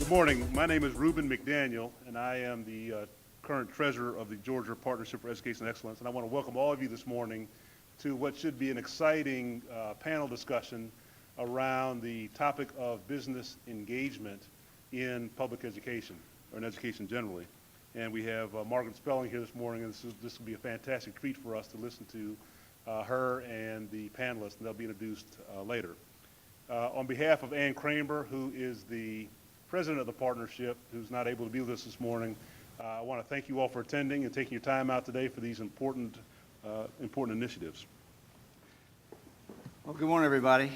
Good morning. My name is Reuben McDaniel, and I am the current treasurer of the Georgia Partnership for Education Excellence. And I want to welcome all of you this morning to what should be an exciting panel discussion around the topic of business engagement in public education, or in education generally. And we have Margaret Spelling here this morning, and this will be a fantastic treat for us to listen to her and the panelists, and they'll be introduced later. On behalf of Ann Kramer, who is the president of the partnership, who's not able to be with us this morning, I want to thank you all for attending and taking your time out today for these important initiatives. Well, good morning, everybody.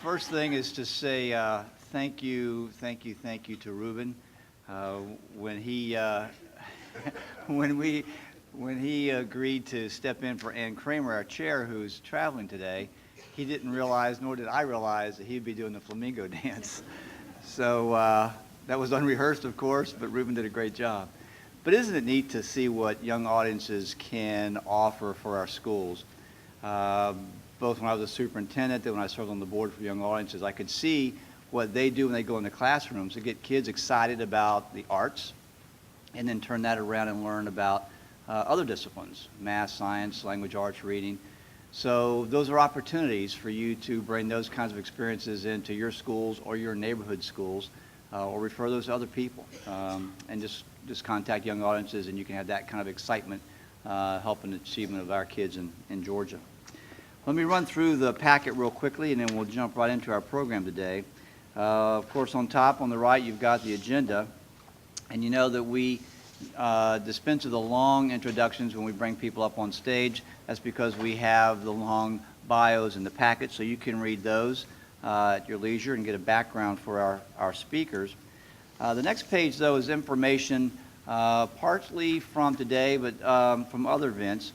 First thing is to say thank you to Reuben. When he agreed to step in for Ann Kramer, our chair, who's traveling today, he didn't realize, nor did I realize, that he'd be doing the flamingo dance. So that was unrehearsed, of course, but Reuben did a great job. But isn't it neat to see what young audiences can offer for our schools? Both when I was a superintendent and when I served on the board for young audiences, I could see what they do when they go into classrooms to get kids excited about the arts and then turn that around and learn about other disciplines, math, science, language arts, reading. So those are opportunities for you to bring those kinds of experiences into your schools or your neighborhood schools, or refer those to other people, and just contact young audiences, and you can have that kind of excitement helping the achievement of our kids in Georgia. Let me run through the packet real quickly, and then we'll jump right into our program today. Of course, on top, on the right, you've got the agenda, and you know that we dispense of the long introductions when we bring people up on stage. That's because we have the long bios in the packet, so you can read those at your leisure and get a background for our speakers. The next page, though, is information partly from today, but from other events.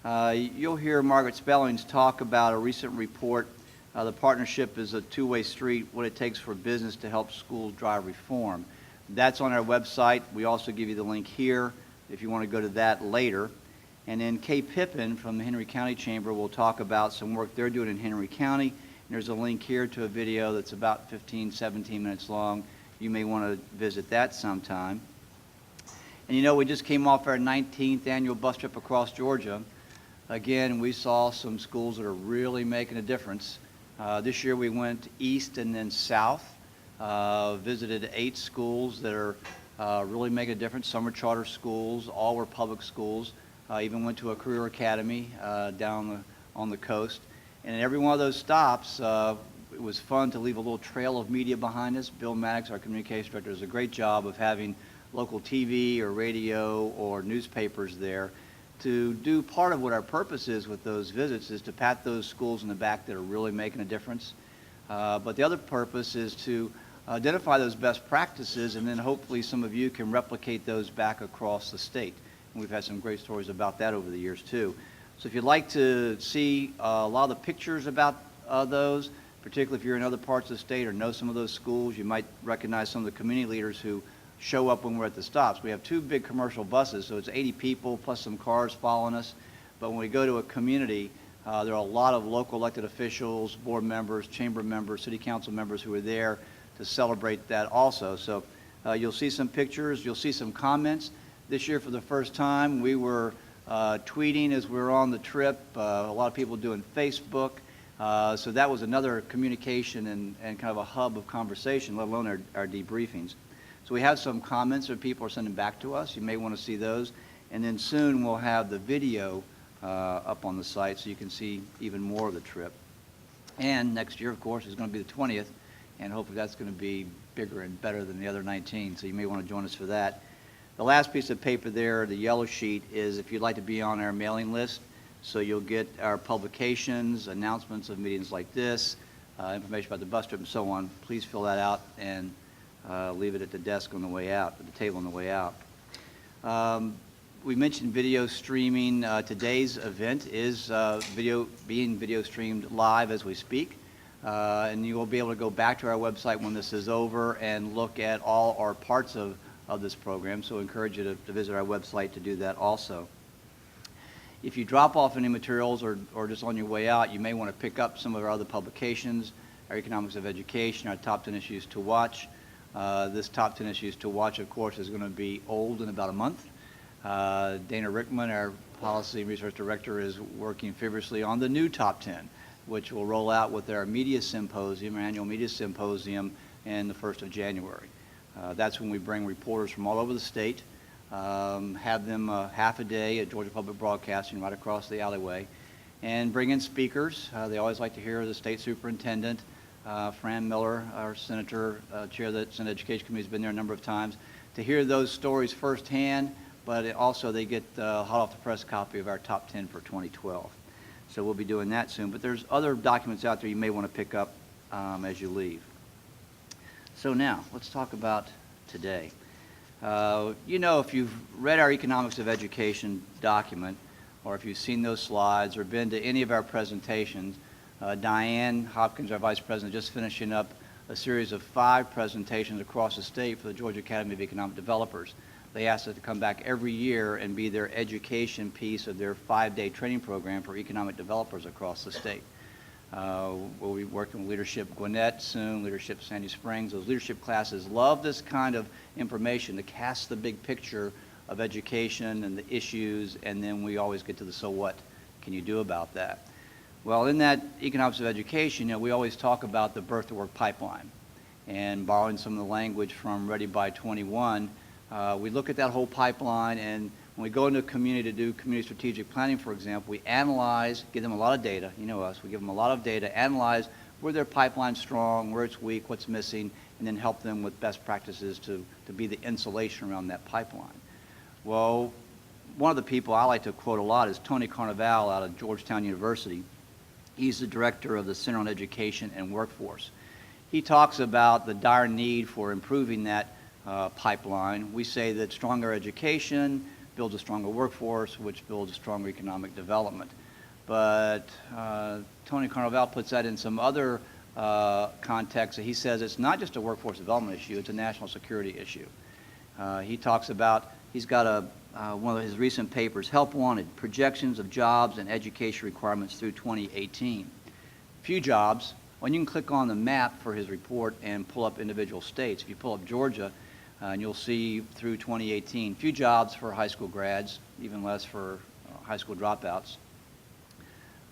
You'll hear Margaret Spellings talk about a recent report. The partnership is a two-way street, what it takes for business to help schools drive reform. That's on our website. We also give you the link here if you want to go to that later. And then Kay Pippin from the Henry County Chamber will talk about some work they're doing in Henry County. And there's a link here to a video that's about 15, 17 minutes long. You may want to visit that sometime. And you know, we just came off our 19th annual bus trip across Georgia. Again, we saw some schools that are really making a difference. This year we went east and then south. Visited 8 schools that are really making a difference. Some are charter schools, all were public schools. Even went to a career academy down on the coast. And in every one of those stops, it was fun to leave a little trail of media behind us. Bill Maddox, our communications director, does a great job of having local TV or radio or newspapers there to do part of what our purpose is with those visits is to pat those schools in the back that are really making a difference. But the other purpose is to identify those best practices, and then hopefully some of you can replicate those back across the state. And we've had some great stories about that over the years too. So if you'd like to see a lot of the pictures about those, particularly if you're in other parts of the state or know some of those schools, you might recognize some of the community leaders who show up when we're at the stops. We have 2 big commercial buses, so it's 80 people plus some cars following us. But when we go to a community, there are a lot of local elected officials, board members, chamber members, city council members who are there to celebrate that also. So you'll see some pictures, you'll see some comments. This year for the first time we were tweeting as we were on the trip, a lot of people doing Facebook. So that was another communication and kind of a hub of conversation, let alone our debriefings. So we have some comments that people are sending back to us. You may want to see those. And then soon we'll have the video up on the site so you can see even more of the trip. And next year, of course, is going to be the 20th, and hopefully that's going to be bigger and better than the other 19, so you may want to join us for that. The last piece of paper there, the yellow sheet, is if you'd like to be on our mailing list, so you'll get our publications, announcements of meetings like this, information about the bus trip and so on. Please fill that out and leave it at the desk on the way out, at the table on the way out. We mentioned video streaming. Today's event is being video streamed live as we speak. And you will be able to go back to our website when this is over and look at all or parts of this program. So I encourage you to visit our website to do that also. If you drop off any materials or just on your way out, you may want to pick up some of our other publications, our Economics of Education, our Top 10 Issues to Watch. This top 10 issues to watch, of course, is going to be old in about a month. Dana Rickman, our Policy and Research Director, is working feverishly on the new top 10, which will roll out with our media symposium, our annual media symposium, in the 1st of January. That's when we bring reporters from all over the state, have them half a day at Georgia Public Broadcasting right across the alleyway, and bring in speakers. They always like to hear the state superintendent, Fran Miller, our senator, chair of the Senate Education Committee, has been there a number of times, to hear those stories firsthand, but also they get a hot off the press copy of our top 10 for 2012. So we'll be doing that soon. But there's other documents out there you may want to pick up as you leave. So now, let's talk about today. You know, if you've read our Economics of Education document, or if you've seen those slides or been to any of our presentations, Diane Hopkins, our Vice President, just finishing up a series of 5 presentations across the state for the Georgia Academy of Economic Developers. They asked us to come back every year and be their education piece of their 5-day training program for economic developers across the state. We'll be working with Leadership Gwinnett soon, Leadership Sandy Springs. Those leadership classes love this kind of information to cast the big picture of education and the issues, and then we always get to the so what can you do about that. Well, in that Economics of Education, you know, we always talk about the birth to work pipeline, and borrowing some of the language from Ready by 21, we look at that whole pipeline, and when we go into a community to do community strategic planning, for example, we analyze, give them a lot of data, you know us, we give them a lot of data, analyze where their pipeline's strong, where it's weak, what's missing, and then help them with best practices to be the insulation around that pipeline. Well, one of the people I like to quote a lot is Tony Carnaval out of Georgetown University. He's the director of the Center on Education and Workforce. He talks about the dire need for improving that pipeline. We say that stronger education builds a stronger workforce, which builds a stronger economic development. But Tony Carnaval puts that in some other context. He says it's not just a workforce development issue, it's a national security issue. He talks about, he's got one of his recent papers, Help Wanted, Projections of Jobs and Education Requirements through 2018. Few jobs. Well, you can click on the map for his report and pull up individual states. If you pull up Georgia, and you'll see through 2018, few jobs for high school grads, even less for high school dropouts.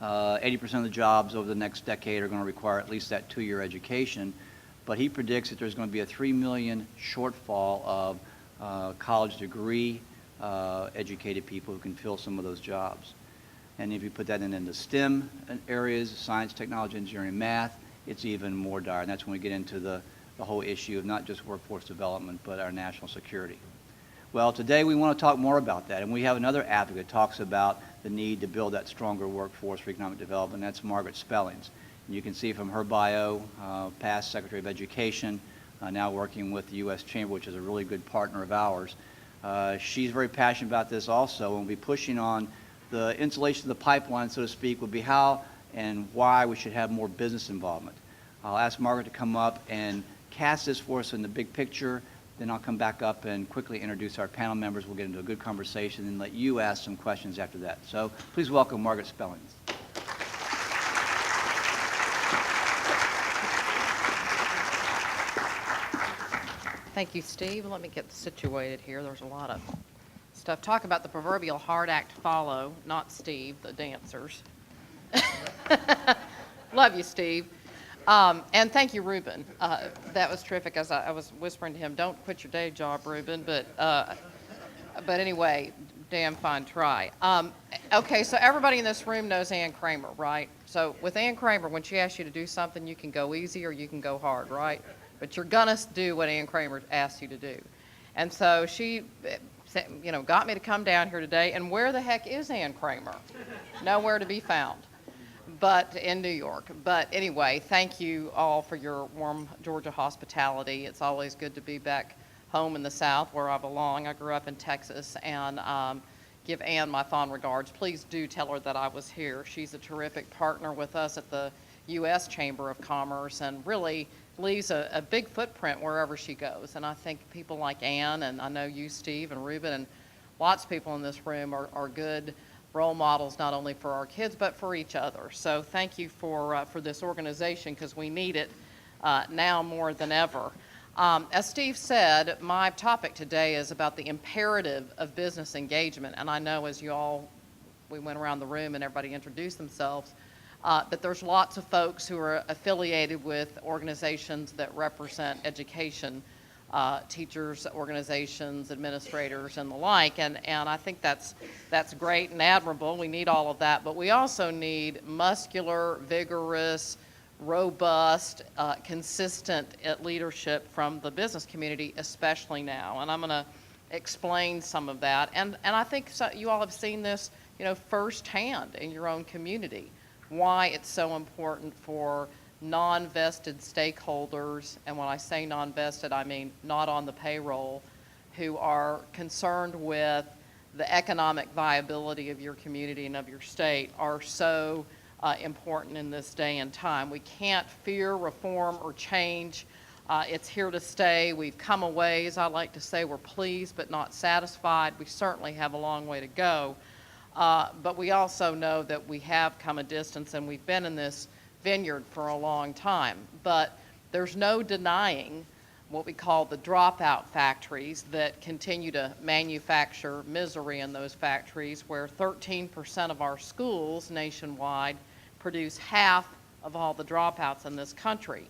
80% of the jobs over the next decade are going to require at least that 2-year education, but he predicts that there's going to be a 3 million shortfall of college degree educated people who can fill some of those jobs. And if you put that into STEM areas, science, technology, engineering, math, it's even more dire. And that's when we get into the whole issue of not just workforce development, but our national security. Well, today we want to talk more about that, and we have another advocate that talks about the need to build that stronger workforce for economic development, and that's Margaret Spellings. And you can see from her bio, past Secretary of Education, now working with the U.S. Chamber, which is a really good partner of ours. She's very passionate about this also, and we'll be pushing on the insulation of the pipeline, so to speak, would be how and why we should have more business involvement. I'll ask Margaret to come up and cast this for us in the big picture, then I'll come back up and quickly introduce our panel members. We'll get into a good conversation and let you ask some questions after that. So please welcome Margaret Spellings. Thank you, Steve. Let me get situated here. There's a lot of stuff. Talk about the proverbial hard act to follow, not Steve, the dancers. Love you, Steve. And thank you, Ruben. That was terrific. As I was whispering to him, don't quit your day job, Ruben. But anyway, damn fine try. Okay, so everybody in this room knows Ann Kramer, right? So with Ann Kramer, when she asks you to do something, you can go easy or you can go hard, right? But you're gonna do what Ann Kramer asks you to do. And so she, you know, got me to come down here today. And where the heck is Ann Kramer? Nowhere to be found, but in New York. But anyway, thank you all for your warm Georgia hospitality. It's always good to be back home in the South where I belong. I grew up in Texas, and give Ann my fond regards. Please do tell her that I was here. She's a terrific partner with us at the U.S. Chamber of Commerce and really leaves a big footprint wherever she goes. And I think people like Ann, and I know you, Steve, and Ruben, and lots of people in this room are good role models, not only for our kids, but for each other. So thank you for this organization, because we need it now more than ever. As Steve said, my topic today is about the imperative of business engagement. And I know as we went around the room and everybody introduced themselves, that there's lots of folks who are affiliated with organizations that represent education, teachers, organizations, administrators, and the like. And I think that's great and admirable. We need all of that. But we also need muscular, vigorous, robust, consistent leadership from the business community, especially now. And I'm going to explain some of that. And I think you all have seen this, firsthand in your own community, why it's so important for non-vested stakeholders, and when I say non-vested, I mean not on the payroll, who are concerned with the economic viability of your community and of your state, are so important in this day and time. We can't fear reform or change. It's here to stay. We've come a ways. I like to say we're pleased but not satisfied. We certainly have a long way to go. But we also know that we have come a distance and we've been in this vineyard for a long time. But there's no denying what we call the dropout factories that continue to manufacture misery in those factories, where 13% of our schools nationwide produce half of all the dropouts in this country.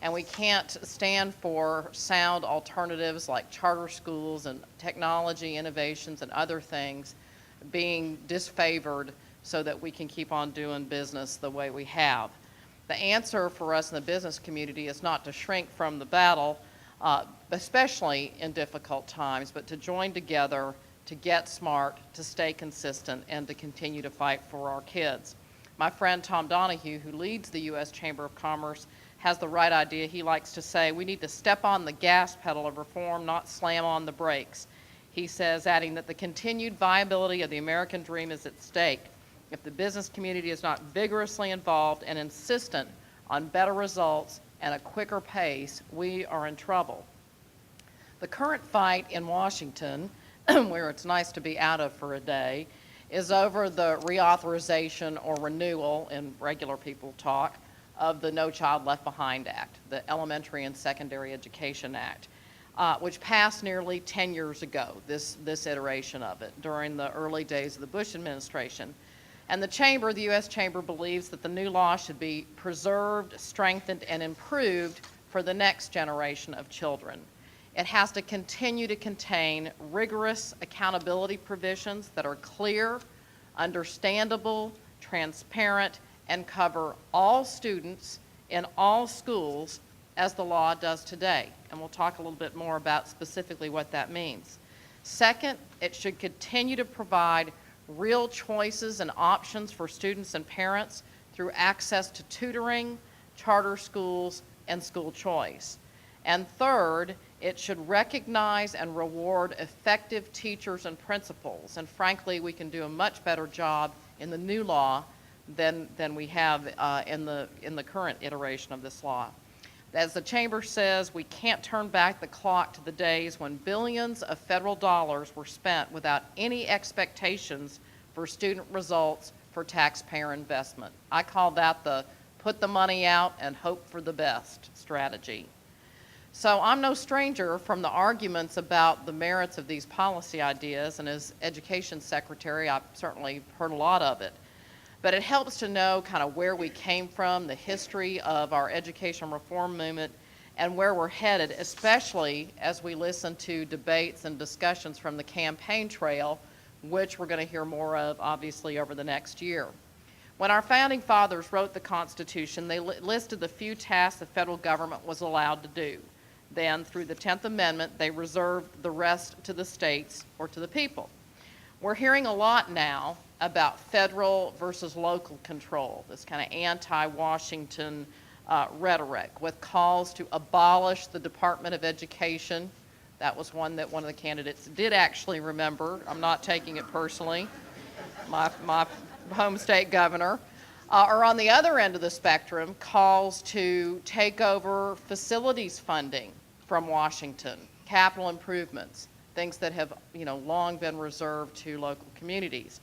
And we can't stand for sound alternatives like charter schools and technology innovations and other things being disfavored so that we can keep on doing business the way we have. The answer for us in the business community is not to shrink from the battle, especially in difficult times, but to join together, to get smart, to stay consistent, and to continue to fight for our kids. My friend Tom Donahue, who leads the U.S. Chamber of Commerce, has the right idea. He likes to say we need to step on the gas pedal of reform, not slam on the brakes. He says, adding that the continued viability of the American dream is at stake. If the business community is not vigorously involved and insistent on better results and a quicker pace, we are in trouble. The current fight in Washington, where it's nice to be out of for a day, is over the reauthorization or renewal, in regular people talk, of the No Child Left Behind Act, the Elementary and Secondary Education Act, which passed nearly 10 years ago, this iteration of it, during the early days of the Bush administration. And the U.S. Chamber, believes that the new law should be preserved, strengthened, and improved for the next generation of children. It has to continue to contain rigorous accountability provisions that are clear, understandable, transparent, and cover all students in all schools as the law does today. And we'll talk a little bit more about specifically what that means. Second, it should continue to provide real choices and options for students and parents through access to tutoring, charter schools, and school choice. And third, it should recognize and reward effective teachers and principals. And frankly, we can do a much better job in the new law than we have in the current iteration of this law. As the Chamber says, we can't turn back the clock to the days when billions of federal dollars were spent without any expectations for student results for taxpayer investment. I call that the put the money out and hope for the best strategy. So I'm no stranger from the arguments about the merits of these policy ideas, and as Education Secretary, I've certainly heard a lot of it. But it helps to know kind of where we came from, the history of our education reform movement, and where we're headed, especially as we listen to debates and discussions from the campaign trail, which we're going to hear more of, obviously, over the next year. When our founding fathers wrote the Constitution, they listed the few tasks the federal government was allowed to do. Then, through the 10th Amendment, they reserved the rest to the states or to the people. We're hearing a lot now about federal versus local control, this kind of anti-Washington rhetoric with calls to abolish the Department of Education. That was one that one of the candidates did actually remember. I'm not taking it personally. My home state governor. Or on the other end of the spectrum, calls to take over facilities funding from Washington, capital improvements, things that have long been reserved to local communities.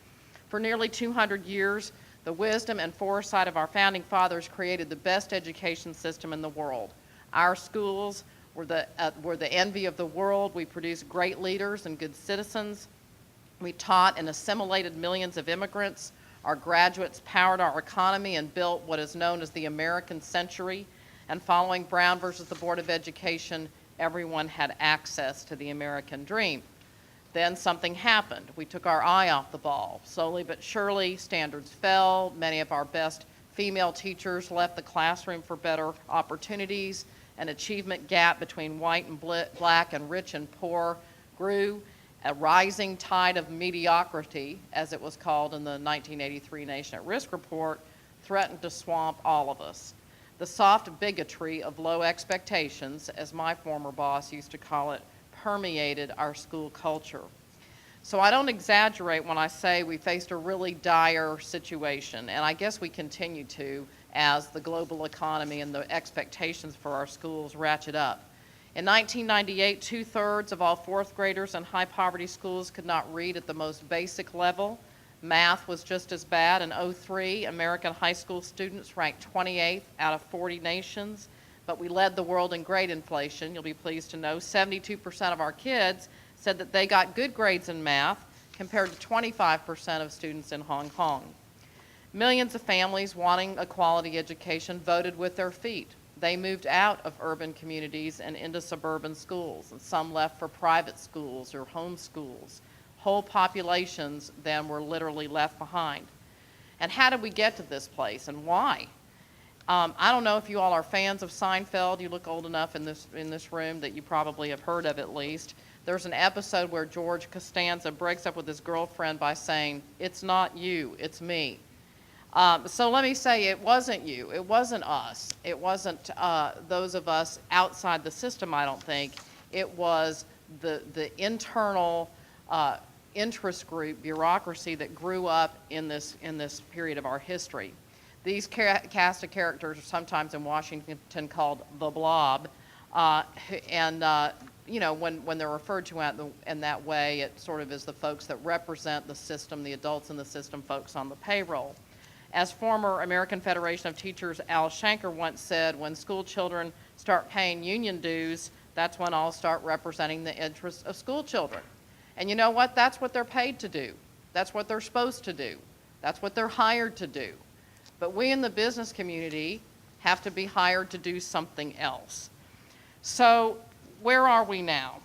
For nearly 200 years, the wisdom and foresight of our founding fathers created the best education system in the world. Our schools We're the envy of the world. We produced great leaders and good citizens. We taught and assimilated millions of immigrants. Our graduates powered our economy and built what is known as the American century. And following Brown versus the Board of Education, everyone had access to the American dream. Then something happened. We took our eye off the ball. Slowly but surely, standards fell. Many of our best female teachers left the classroom for better opportunities. An achievement gap between white and black and rich and poor grew. A rising tide of mediocrity, as it was called in the 1983 Nation at Risk report, threatened to swamp all of us. The soft bigotry of low expectations, as my former boss used to call it, permeated our school culture. So I don't exaggerate when I say we faced a really dire situation, and I guess we continue to as the global economy and the expectations for our schools ratchet up. In 1998, 2/3 of all fourth graders in high poverty schools could not read at the most basic level. Math was just as bad. In 2003, American high school students ranked 28th out of 40 nations, but we led the world in grade inflation. You'll be pleased to know 72% of our kids said that they got good grades in math, compared to 25% of students in Hong Kong. Millions of families wanting a quality education voted with their feet. They moved out of urban communities and into suburban schools, and some left for private schools or home schools. Whole populations then were literally left behind. And how did we get to this place, and why? I don't know if you all are fans of Seinfeld. You look old enough in this room that you probably have heard of at least. There's an episode where George Costanza breaks up with his girlfriend by saying, "It's not you, it's me." So let me say, it wasn't you, it wasn't us, it wasn't those of us outside the system, I don't think. It was the internal interest group, bureaucracy that grew up in this period of our history. These cast of characters are sometimes in Washington called the blob, you know, when they're referred to in that way, it sort of is the folks that represent the system, the adults in the system, folks on the payroll. As former American Federation of Teachers Al Shanker once said, when school children start paying union dues, that's when I'll start representing the interests of school children. And you know what? That's what they're paid to do. That's what they're supposed to do. That's what they're hired to do. But we in the business community have to be hired to do something else. So where are we now?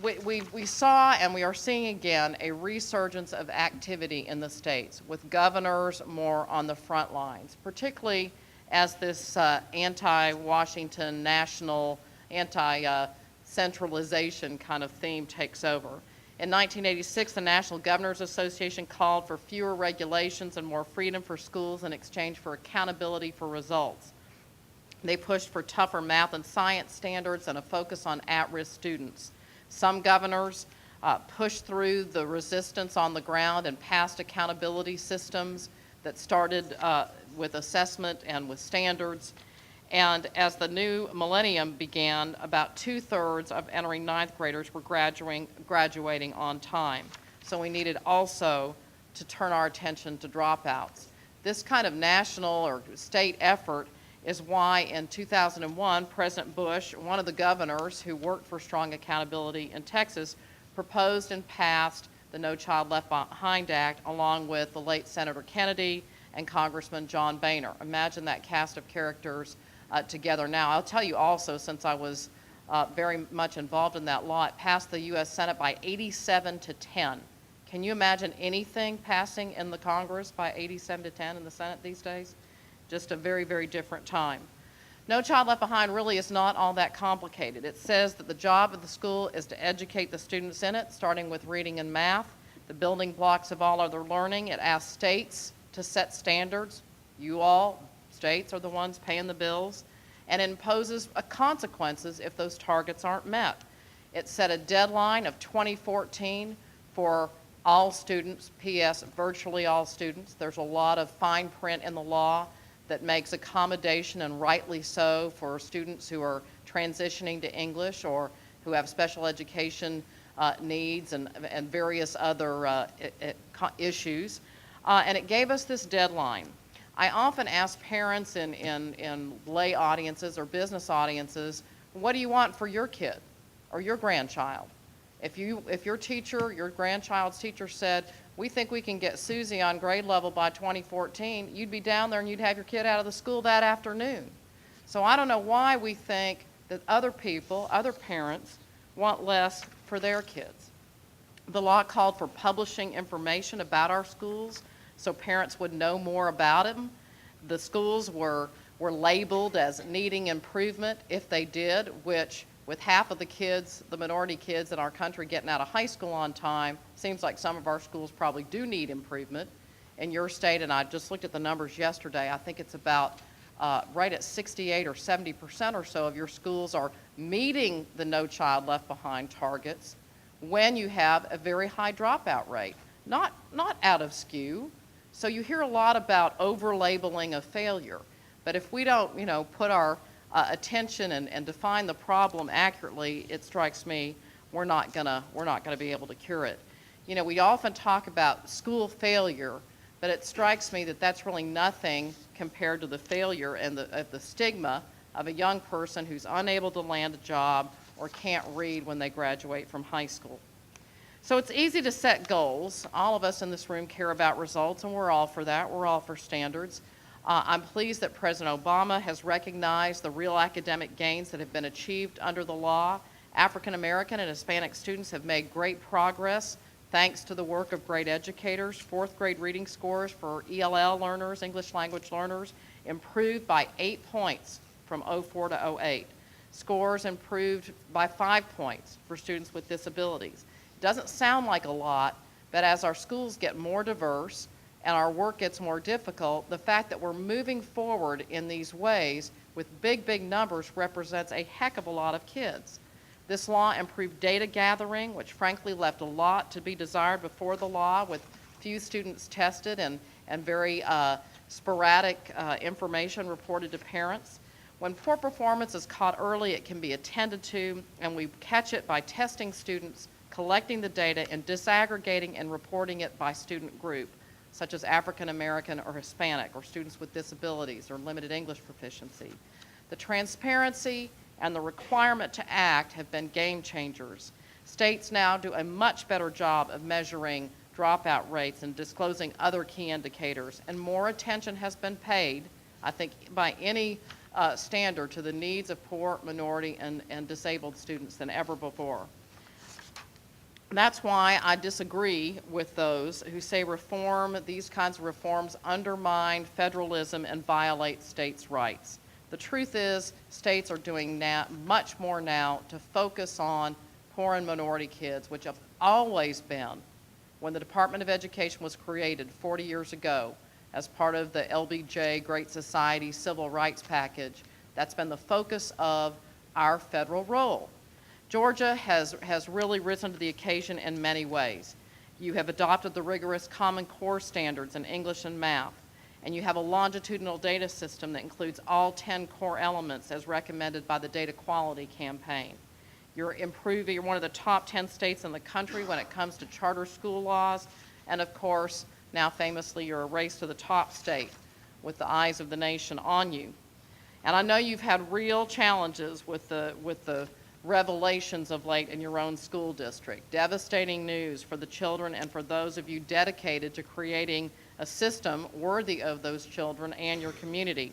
We saw, and we are seeing again, a resurgence of activity in the states, with governors more on the front lines, particularly as this anti-Washington, national, anti-centralization kind of theme takes over. In 1986, the National Governors Association called for fewer regulations and more freedom for schools in exchange for accountability for results. They pushed for tougher math and science standards and a focus on at-risk students. Some governors pushed through the resistance on the ground and passed accountability systems that started with assessment and with standards. And as the new millennium began, about 2/3 of entering ninth graders were graduating on time. So we needed also to turn our attention to dropouts. This kind of national or state effort is why in 2001, President Bush, one of the governors who worked for strong accountability in Texas, proposed and passed the No Child Left Behind Act along with the late Senator Kennedy and Congressman John Boehner. Imagine that cast of characters together now. I'll tell you also, since I was very much involved in that law, it passed the U.S. Senate by 87-10. Can you imagine anything passing in the Congress by 87-10 in the Senate these days? Just a very, very different time. No Child Left Behind really is not all that complicated. It says that the job of the school is to educate the students in it, starting with reading and math, the building blocks of all other learning. It asks states to set standards. You all, states, are the ones paying the bills, and it imposes consequences if those targets aren't met. It set a deadline of 2014 for all students, P.S. virtually all students. There's a lot of fine print in the law that makes accommodation, and rightly so, for students who are transitioning to English or who have special education needs and various other issues. And it gave us this deadline. I often ask parents in lay audiences or business audiences, What do you want for your kid or your grandchild? If your teacher, your grandchild's teacher said, we think we can get Susie on grade level by 2014, you'd be down there and you'd have your kid out of the school that afternoon. So I don't know why we think that other people, other parents, want less for their kids. The law called for publishing information about our schools so parents would know more about them. The schools were labeled as needing improvement if they did, which with half of the kids, the minority kids in our country getting out of high school on time, seems like some of our schools probably do need improvement. In your state, and I just looked at the numbers yesterday, I think it's about right at 68 or 70% or so of your schools are meeting the No Child Left Behind targets when you have a very high dropout rate, not out of skew. So you hear a lot about over-labeling of failure, but if we don't, put our attention and define the problem accurately, it strikes me we're not gonna be able to cure it. We often talk about school failure, but it strikes me that that's really nothing compared to the failure and the stigma of a young person who's unable to land a job or can't read when they graduate from high school. So it's easy to set goals. All of us in this room care about results, and we're all for that. We're all for standards. I'm pleased that President Obama has recognized the real academic gains that have been achieved under the law. African American and Hispanic students have made great progress thanks to the work of great educators. Fourth grade reading scores for ELL learners, English language learners, improved by 8 points from 04 to 08. Scores improved by 5 points for students with disabilities. It doesn't sound like a lot, but as our schools get more diverse and our work gets more difficult, the fact that we're moving forward in these ways with big numbers represents a heck of a lot of kids. This law improved data gathering, which frankly left a lot to be desired before the law, with few students tested and very sporadic information reported to parents. When poor performance is caught early, it can be attended to, and we catch it by testing students, collecting the data, and disaggregating and reporting it by student group, such as African American or Hispanic, or students with disabilities or limited English proficiency. The transparency and the requirement to act have been game changers. States now do a much better job of measuring dropout rates and disclosing other key indicators, and more attention has been paid, I think, by any standard to the needs of poor, minority, and disabled students than ever before. That's why I disagree with those who say these kinds of reforms undermine federalism and violate states' rights. The truth is, states are doing much more now to focus on poor and minority kids, which have always been, when the Department of Education was created 40 years ago as part of the LBJ Great Society Civil Rights Package, that's been the focus of our federal role. Georgia has really risen to the occasion in many ways. You have adopted the rigorous Common Core standards in English and math, and you have a longitudinal data system that includes all 10 core elements as recommended by the Data Quality Campaign. You're one of the top 10 states in the country when it comes to charter school laws, and of course, now famously, you're a race to the top state with the eyes of the nation on you. And I know you've had real challenges with the revelations of late in your own school district. Devastating news for the children and for those of you dedicated to creating a system worthy of those children and your community.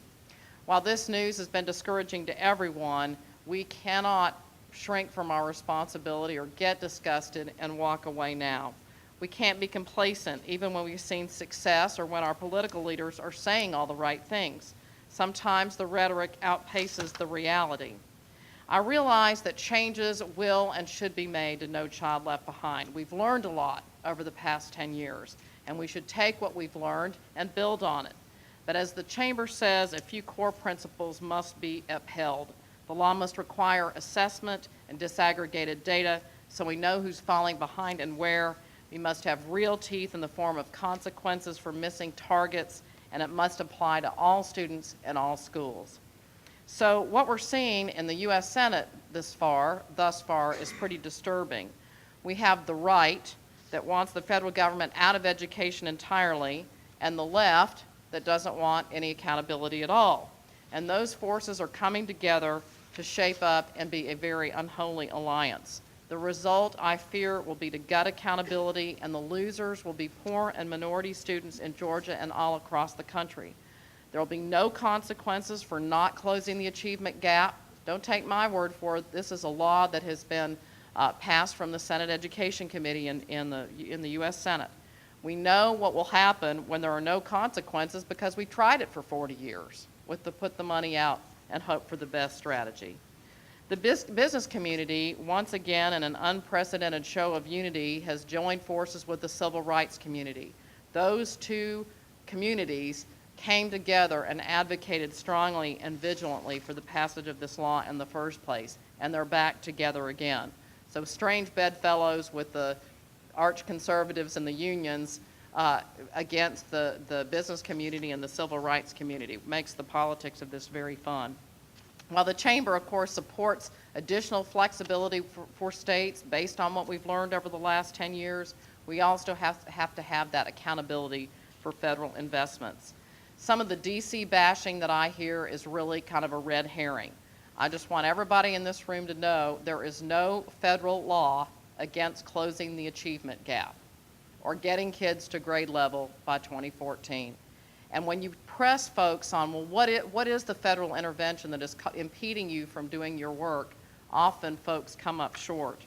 While this news has been discouraging to everyone, we cannot shrink from our responsibility or get disgusted and walk away now. We can't be complacent even when we've seen success or when our political leaders are saying all the right things. Sometimes the rhetoric outpaces the reality. I realize that changes will and should be made to No Child Left Behind. We've learned a lot over the past 10 years, and we should take what we've learned and build on it. But as the Chamber says, a few core principles must be upheld. The law must require assessment and disaggregated data so we know who's falling behind and where. We must have real teeth in the form of consequences for missing targets, and it must apply to all students in all schools. So what we're seeing in the U.S. Senate thus far is pretty disturbing. We have the right that wants the federal government out of education entirely, and the left that doesn't want any accountability at all. And those forces are coming together to shape up and be a very unholy alliance. The result, I fear, will be to gut accountability, and the losers will be poor and minority students in Georgia and all across the country. There will be no consequences for not closing the achievement gap. Don't take my word for it. This is a law that has been passed from the Senate Education Committee in the U.S. Senate. We know what will happen when there are no consequences because we tried it for 40 years with the put the money out and hope for the best strategy. The business community, once again in an unprecedented show of unity, has joined forces with the civil rights community. Those two communities came together and advocated strongly and vigilantly for the passage of this law in the first place, and they're back together again. So strange bedfellows with the arch conservatives and the unions against the business community and the civil rights community makes the politics of this very fun. While the Chamber, of course, supports additional flexibility for states based on what we've learned over the last 10 years, we also have to have that accountability for federal investments. Some of the DC bashing that I hear is really kind of a red herring. I just want everybody in this room to know there is no federal law against closing the achievement gap or getting kids to grade level by 2014. And when you press folks on, well, what is the federal intervention that is impeding you from doing your work, often folks come up short.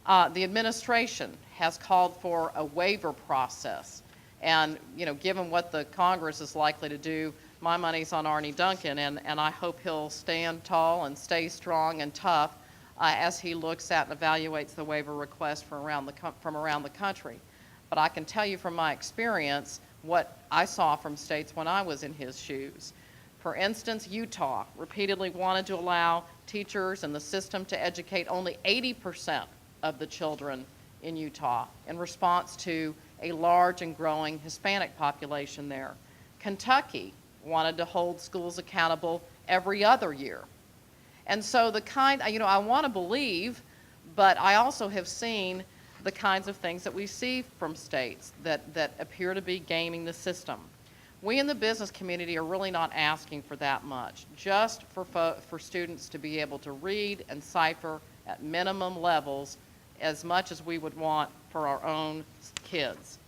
The administration has called for a waiver process. And, you know, given what the Congress is likely to do, my money's on Arne Duncan, and I hope he'll stand tall and stay strong and tough as he looks at and evaluates the waiver request from around the country. But I can tell you from my experience what I saw from states when I was in his shoes. For instance, Utah repeatedly wanted to allow teachers and the system to educate only 80% of the children in Utah in response to a large and growing Hispanic population there. Kentucky wanted to hold schools accountable every other year. And so I want to believe, but I also have seen the kinds of things that we see from states that appear to be gaming the system. We in the business community are really not asking for that much, just for students to be able to read and cipher at minimum levels as much as we would want for our own kids.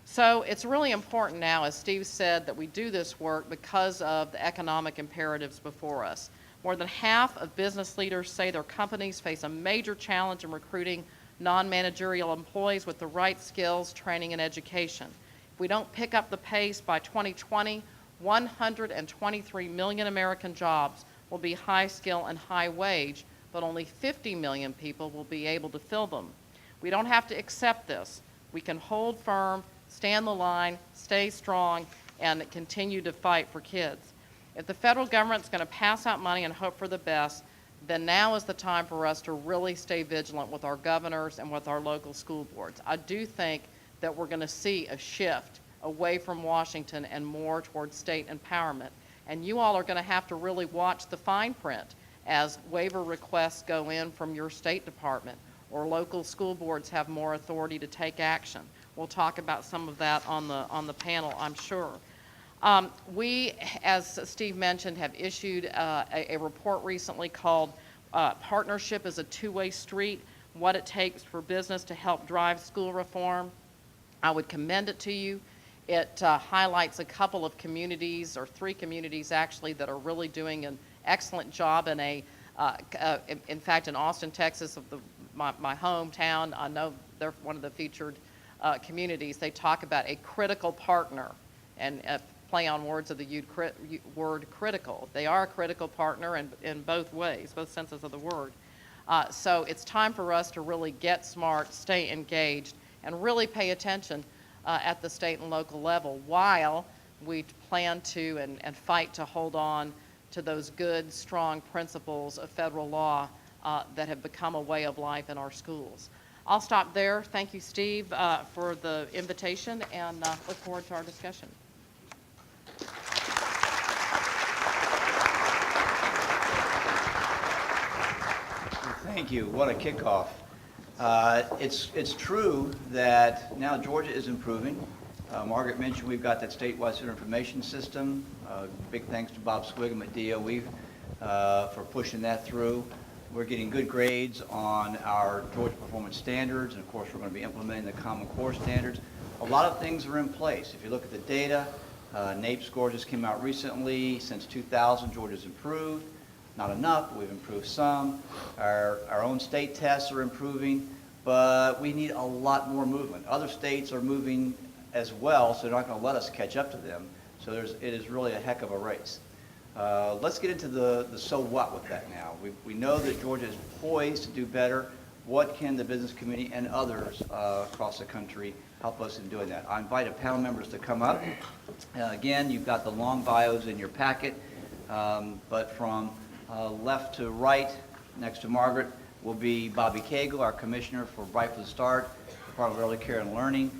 So it's really important now, as Steve said, that we do this work because of the economic imperatives before us. More than half of business leaders say their companies face a major challenge in recruiting non-managerial employees with the right skills, training, and education. If we don't pick up the pace by 2020, 123 million American jobs will be high skill and high wage, but only 50 million people will be able to fill them. We don't have to accept this. We can hold firm, stand the line, stay strong, and continue to fight for kids. If the federal government's going to pass out money and hope for the best, then now is the time for us to really stay vigilant with our governors and with our local school boards. I do think that we're going to see a shift away from Washington and more towards state empowerment. And you all are going to have to really watch the fine print as waiver requests go in from your State Department or local school boards have more authority to take action. We'll talk about some of that on the panel, I'm sure. We, as Steve mentioned, have issued a report recently called Partnership is a Two-Way Street, What It Takes for Business to Help Drive School Reform. I would commend it to you. It highlights a couple of communities, or 3 communities actually, that are really doing an excellent job in in fact, in Austin, Texas, my hometown. I know they're one of the featured communities. They talk about a critical partner, and play on words of the word critical. They are a critical partner in both ways, both senses of the word. So it's time for us to really get smart, stay engaged, and really pay attention at the state and local level while we plan to and fight to hold on to those good, strong principles of federal law that have become a way of life in our schools. I'll stop there. Thank you, Steve, for the invitation, and look forward to our discussion. Thank you. What a kickoff. It's true that now Georgia is improving. Margaret mentioned we've got that statewide center information system. Big thanks to Bob Swigum at DOE for pushing that through. We're getting good grades on our Georgia Performance Standards, and of course, we're going to be implementing the Common Core Standards. A lot of things are in place. If you look at the data, NAEP score just came out recently. Since 2000, Georgia's improved. Not enough, but we've improved some. Our own state tests are improving, but we need a lot more movement. Other states are moving as well, so they're not going to let us catch up to them. So it is really a heck of a race. Let's get into the so what with that now. We know that Georgia is poised to do better. What can the business community and others across the country help us in doing that? I invite panel members to come up. Again, you've got the long bios in your packet, but from left to right, next to Margaret, will be Bobby Cagle, our Commissioner for Bright for the Start, Department of Early Care and Learning.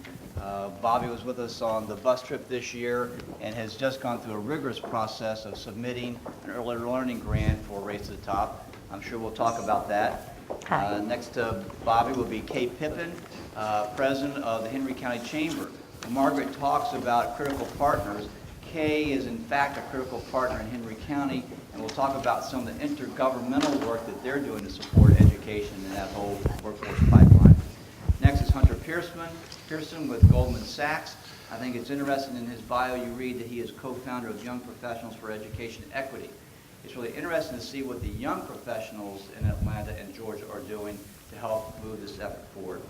Bobby was with us on the bus trip this year and has just gone through a rigorous process of submitting an early learning grant for Race to the Top. I'm sure we'll talk about that. Next to Bobby will be Kate Pippin, President of the Henry County Chamber. When Margaret talks about critical partners, Kay is in fact a critical partner in Henry County, and we'll talk about some of the intergovernmental work that they're doing to support education in that whole workforce pipeline. Next is Hunter Pearson with Goldman Sachs. I think it's interesting in his bio you read that he is co-founder of Young Professionals for Education Equity. It's really interesting to see what the young professionals in Atlanta and Georgia are doing to help move this effort forward.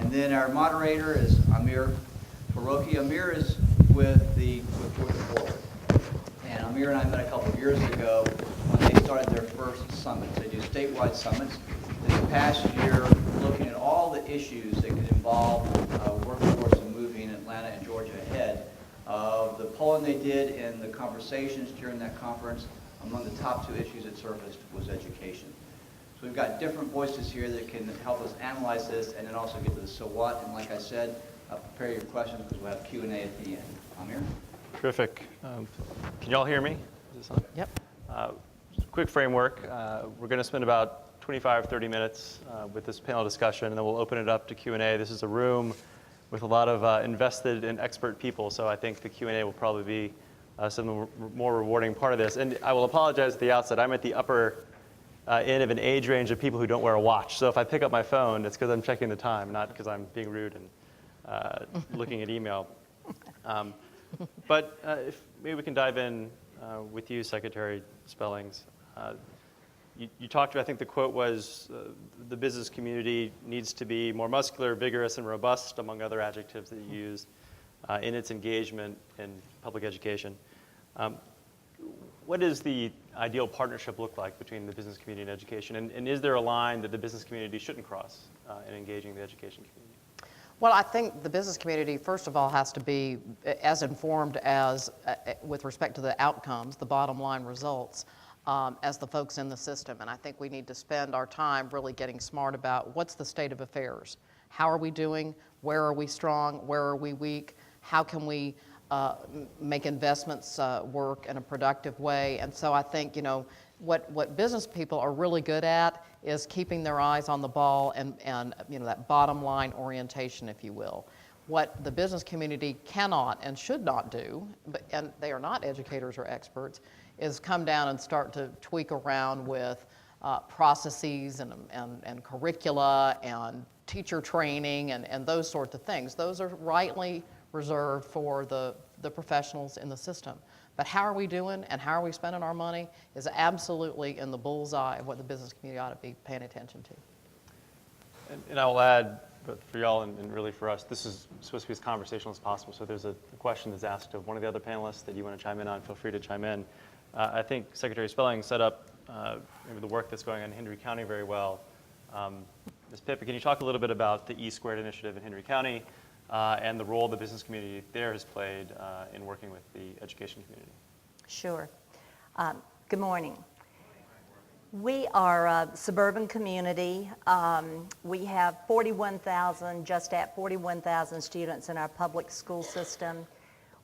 And then our moderator is Amir Faroki. Amir is with Georgia Forward. And Amir and I met a couple of years ago when they started their first summits. They do statewide summits. This past year, looking at all the issues that could involve workforce and moving Atlanta and Georgia ahead, the polling they did and the conversations during that conference, among the top two issues that surfaced was education. So we've got different voices here that can help us analyze this and then also get to the so what. And like I said, prepare your questions because we'll have Q&A at the end. Amir? Terrific. Can you all hear me? Is this on? Yep. Quick framework. We're going to spend about 25, 30 minutes with this panel discussion, and then we'll open it up to Q&A. This is a room with a lot of invested and expert people, so I think the Q&A will probably be some of the more rewarding part of this. And I will apologize at the outset. I'm at the upper end of an age range of people who don't wear a watch. So if I pick up my phone, it's because I'm checking the time, not because I'm being rude and looking at email. But if maybe we can dive in with you, Secretary Spellings. You talked about, I think the quote was, the business community needs to be more muscular, vigorous, and robust, among other adjectives that you used, in its engagement in public education. What does the ideal partnership look like between the business community and education? And is there a line that the business community shouldn't cross in engaging the education community? Well, I think the business community, first of all, has to be as informed as, with respect to the outcomes, the bottom line results, as the folks in the system. And I think we need to spend our time really getting smart about what's the state of affairs. How are we doing? Where are we strong? Where are we weak? How can we make investments work in a productive way? And so I think, you know, what business people are really good at is keeping their eyes on the ball and you know, that bottom line orientation, if you will. What the business community cannot and should not do, and they are not educators or experts, is come down and start to tweak around with processes and curricula and teacher training and those sorts of things. Those are rightly reserved for the professionals in the system. But how are we doing and how are we spending our money is absolutely in the bullseye of what the business community ought to be paying attention to. And I will add, but for y'all and really for us, this is supposed to be as conversational as possible. So if there's a question that's asked of one of the other panelists that you want to chime in on, feel free to chime in. I think Secretary Spelling set up maybe the work that's going on in Henry County very well. Ms. Pippin, can you talk a little bit about the E Squared initiative in Henry County and the role the business community there has played in working with the education community? Sure. Good morning. We are a suburban community. We have 41,000, just at 41,000 students in our public school system.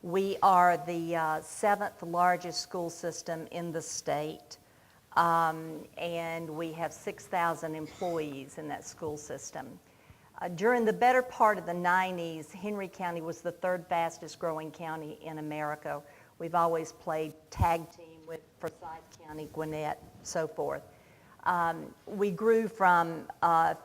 We are the 7th largest school system in the state, and we have 6,000 employees in that school system. During the better part of the 90s, Henry County was the 3rd fastest growing county in America. We've always played tag team with Forsyth County, Gwinnett, so forth. We grew from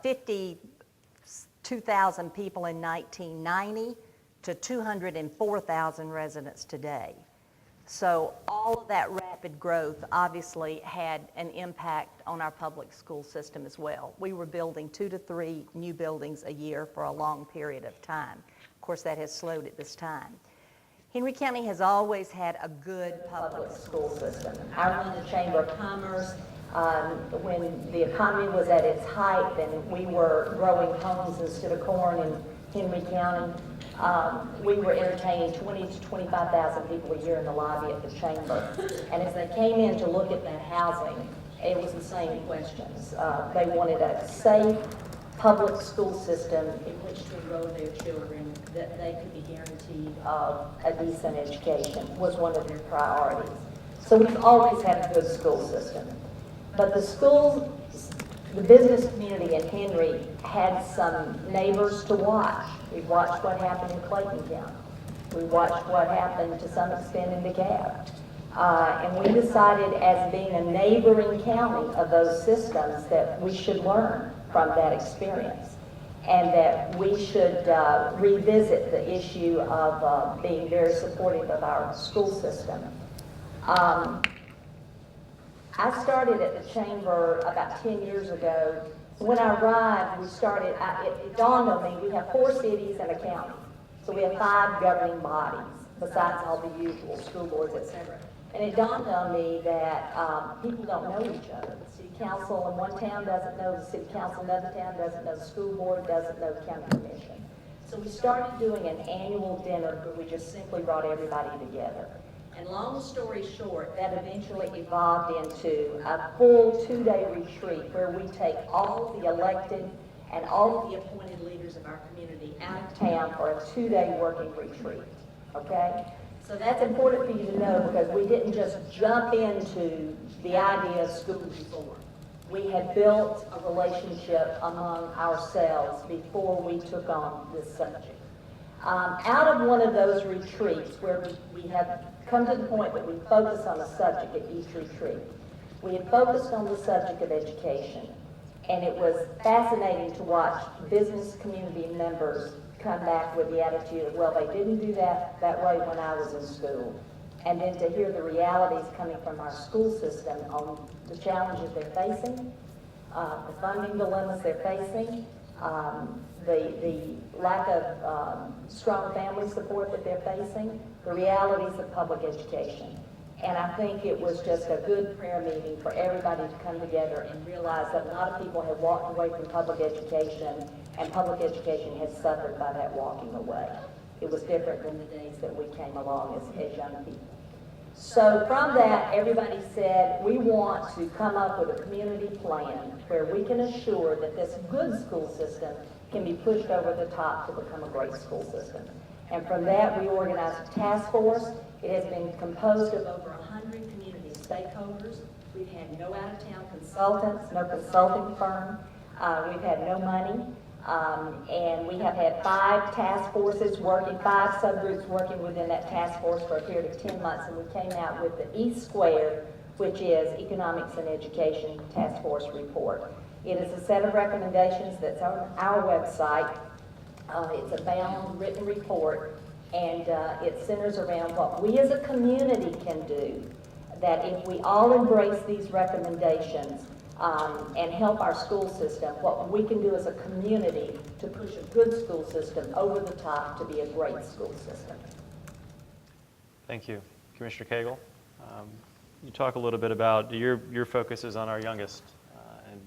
52,000 people in 1990 to 204,000 residents today. So all of that rapid growth obviously had an impact on our public school system as well. We were building 2 to 3 new buildings a year for a long period of time. Of course, that has slowed at this time. Henry County has always had a good public school system. I run the Chamber of Commerce. When the economy was at its height and we were growing homes instead of corn in Henry County, we were entertaining 20 to 25,000 people a year in the lobby at the Chamber. And as they came in to look at that housing, it was the same questions. They wanted a safe public school system in which to enroll their children, that they could be guaranteed a decent education was one of their priorities. So we've always had a good school system. But the schools, the business community in Henry had some neighbors to watch. We watched what happened in Clayton County. We watched what happened to some extent in DeKalb. And we decided, as being a neighboring county of those systems, that we should learn from that experience and that we should revisit the issue of being very supportive of our school system. I started at the Chamber about 10 years ago. When I arrived, it dawned on me, we have 4 cities and a county. So we have 5 governing bodies, besides all the usual school boards, et cetera. And it dawned on me that people don't know each other. The city council in one town doesn't know the city council in another town, doesn't know the school board, doesn't know the county commission. So we started doing an annual dinner where we just simply brought everybody together. And long story short, that eventually evolved into a full 2-day retreat where we take all of the elected and all of the appointed leaders of our community out of town for a 2-day working retreat, okay? So that's important for you to know because we didn't just jump into the idea of school reform. We had built a relationship among ourselves before we took on this subject. Out of one of those retreats where we have come to the point that we focus on a subject at each retreat, we had focused on the subject of education. And it was fascinating to watch business community members come back with the attitude of, well, they didn't do that way when I was in school. And then to hear the realities coming from our school system on the challenges they're facing, the funding dilemmas they're facing, the lack of strong family support that they're facing, the realities of public education. And I think it was just a good prayer meeting for everybody to come together and realize that a lot of people had walked away from public education, and public education had suffered by that walking away. It was different than the days that we came along as young people. So from that, everybody said, we want to come up with a community plan where we can assure that this good school system can be pushed over the top to become a great school system. And from that, we organized a task force. It has been composed of over 100 community stakeholders. We've had no out-of-town consultants, no consulting firm. We've had no money. And we have had 5 task forces working, 5 subgroups working within that task force for a period of 10 months. And we came out with the E-Squared, which is Economics and Education Task Force Report. It is a set of recommendations that's on our website. It's a bound written report, and it centers around what we as a community can do, that if we all embrace these recommendations and help our school system, what we can do as a community to push a good school system over the top to be a great school system. Thank you. Commissioner Cagle, you talk a little bit about your focus is on our youngest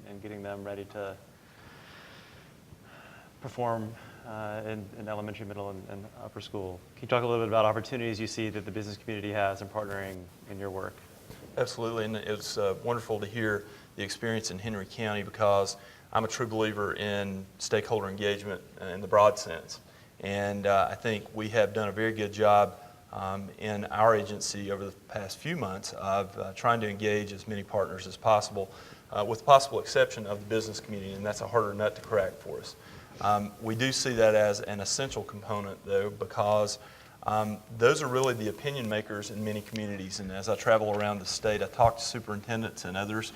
and getting them ready to perform in elementary, middle, and upper school. Can you talk a little bit about opportunities you see that the business community has in partnering in your work? Absolutely, and it's wonderful to hear the experience in Henry County because I'm a true believer in stakeholder engagement in the broad sense. And I think we have done a very good job in our agency over the past few months of trying to engage as many partners as possible, with the possible exception of the business community, and that's a harder nut to crack for us. We do see that as an essential component, though, because those are really the opinion makers in many communities. And as I travel around the state, I talk to superintendents and others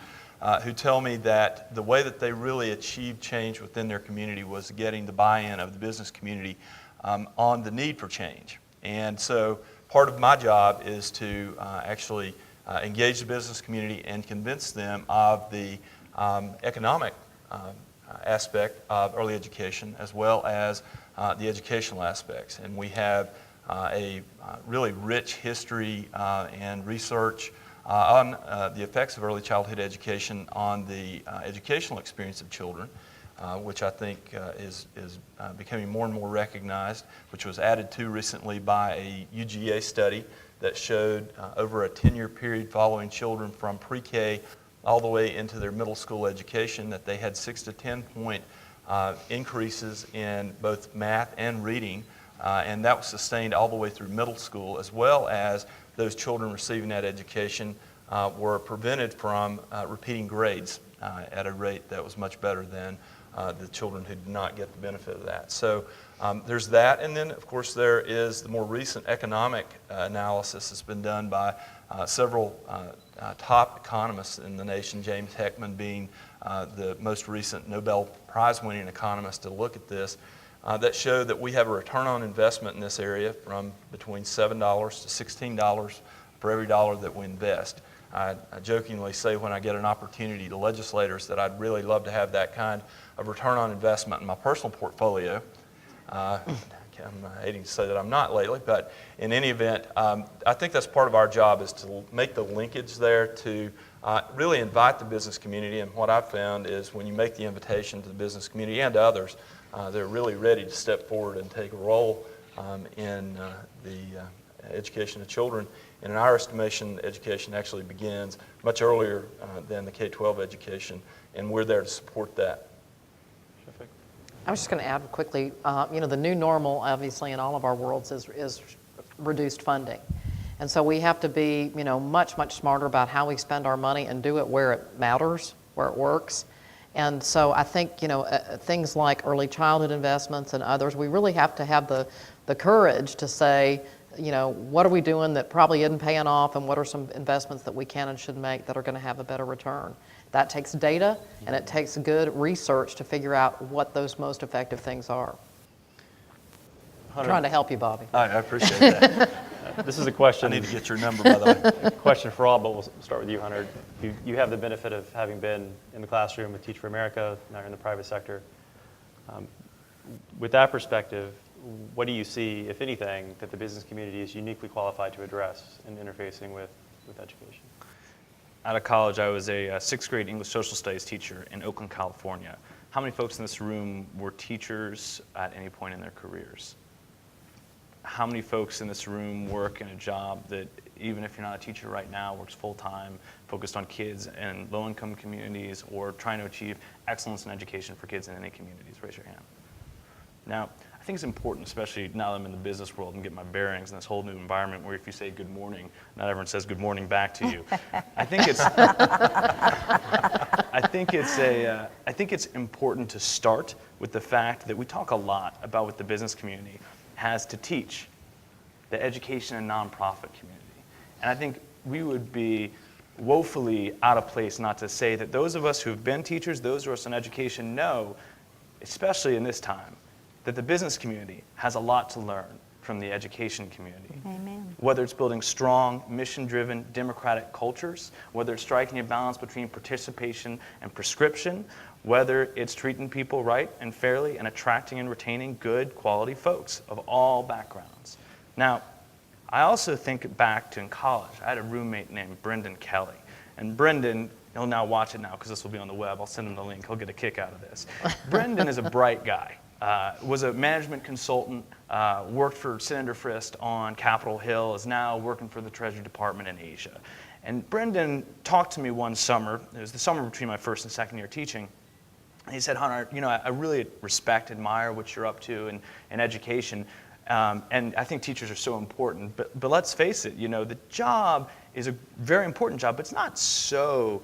who tell me that the way that they really achieved change within their community was getting the buy-in of the business community on the need for change. And so part of my job is to actually engage the business community and convince them of the economic aspect of early education as well as the educational aspects. And we have a really rich history and research on the effects of early childhood education on the educational experience of children, which I think is becoming more and more recognized, which was added to recently by a UGA study that showed over a 10-year period following children from pre-K all the way into their middle school education that they had 6 to 10 point increases in both math and reading, and that was sustained all the way through middle school, as well as those children receiving that education were prevented from repeating grades at a rate that was much better than the children who did not get the benefit of that. So there's that, and then of course there is the more recent economic analysis that's been done by several top economists in the nation, James Heckman being the most recent Nobel Prize winning economist to look at this, that show that we have a return on investment in this area from between $7 to $16 for every dollar that we invest. I jokingly say when I get an opportunity to legislators that I'd really love to have that kind of return on investment in my personal portfolio. I'm hating to say that I'm not lately, but in any event, I think that's part of our job is to make the linkage there to really invite the business community. And what I've found is when you make the invitation to the business community and to others, they're really ready to step forward and take a role in the education of children. And in our estimation, education actually begins much earlier than the K-12 education, and we're there to support that. I was just going to add quickly, the new normal, obviously, in all of our worlds is reduced funding. And so we have to be, much, much smarter about how we spend our money and do it where it matters, where it works. And so I think, things like early childhood investments and others, we really have to have the courage to say, what are we doing that probably isn't paying off, and what are some investments that we can and should make that are going to have a better return. That takes data, and it takes good research to figure out what those most effective things are. I'm trying to help you, Bobby. I appreciate that. This is a question. I need to get your number, by the way. Question for all, but we'll start with you, Hunter. You have the benefit of having been in the classroom with Teach for America, now you're in the private sector. With that perspective, what do you see, if anything, that the business community is uniquely qualified to address in interfacing with education? Out of college, I was a sixth grade English social studies teacher in Oakland, California. How many folks in this room were teachers at any point in their careers? How many folks in this room work in a job that, even if you're not a teacher right now, works full-time, focused on kids in low-income communities or trying to achieve excellence in education for kids in any communities? Raise your hand. Now, I think it's important, especially now that I'm in the business world and get my bearings in this whole new environment where if you say good morning, not everyone says good morning back to you. I think it's important to start with the fact that we talk a lot about what the business community has to teach the education and nonprofit community. And I think we would be woefully out of place not to say that those of us who have been teachers, those of us in education know, especially in this time, that the business community has a lot to learn from the education community. Amen. Whether it's building strong, mission-driven, democratic cultures, whether it's striking a balance between participation and prescription, whether it's treating people right and fairly and attracting and retaining good quality folks of all backgrounds. Now, I also think back to in college, I had a roommate named Brendan Kelly. And Brendan, he'll now watch it now because this will be on the web. I'll send him the link. He'll get a kick out of this. Brendan is a bright guy. Was a management consultant, worked for Senator Frist on Capitol Hill, is now working for the Treasury Department in Asia. And Brendan talked to me one summer, it was the summer between my first and second year teaching, and he said, Hunter, I really respect, admire what you're up to in education, and I think teachers are so important, but let's face it, the job is a very important job, but it's not so,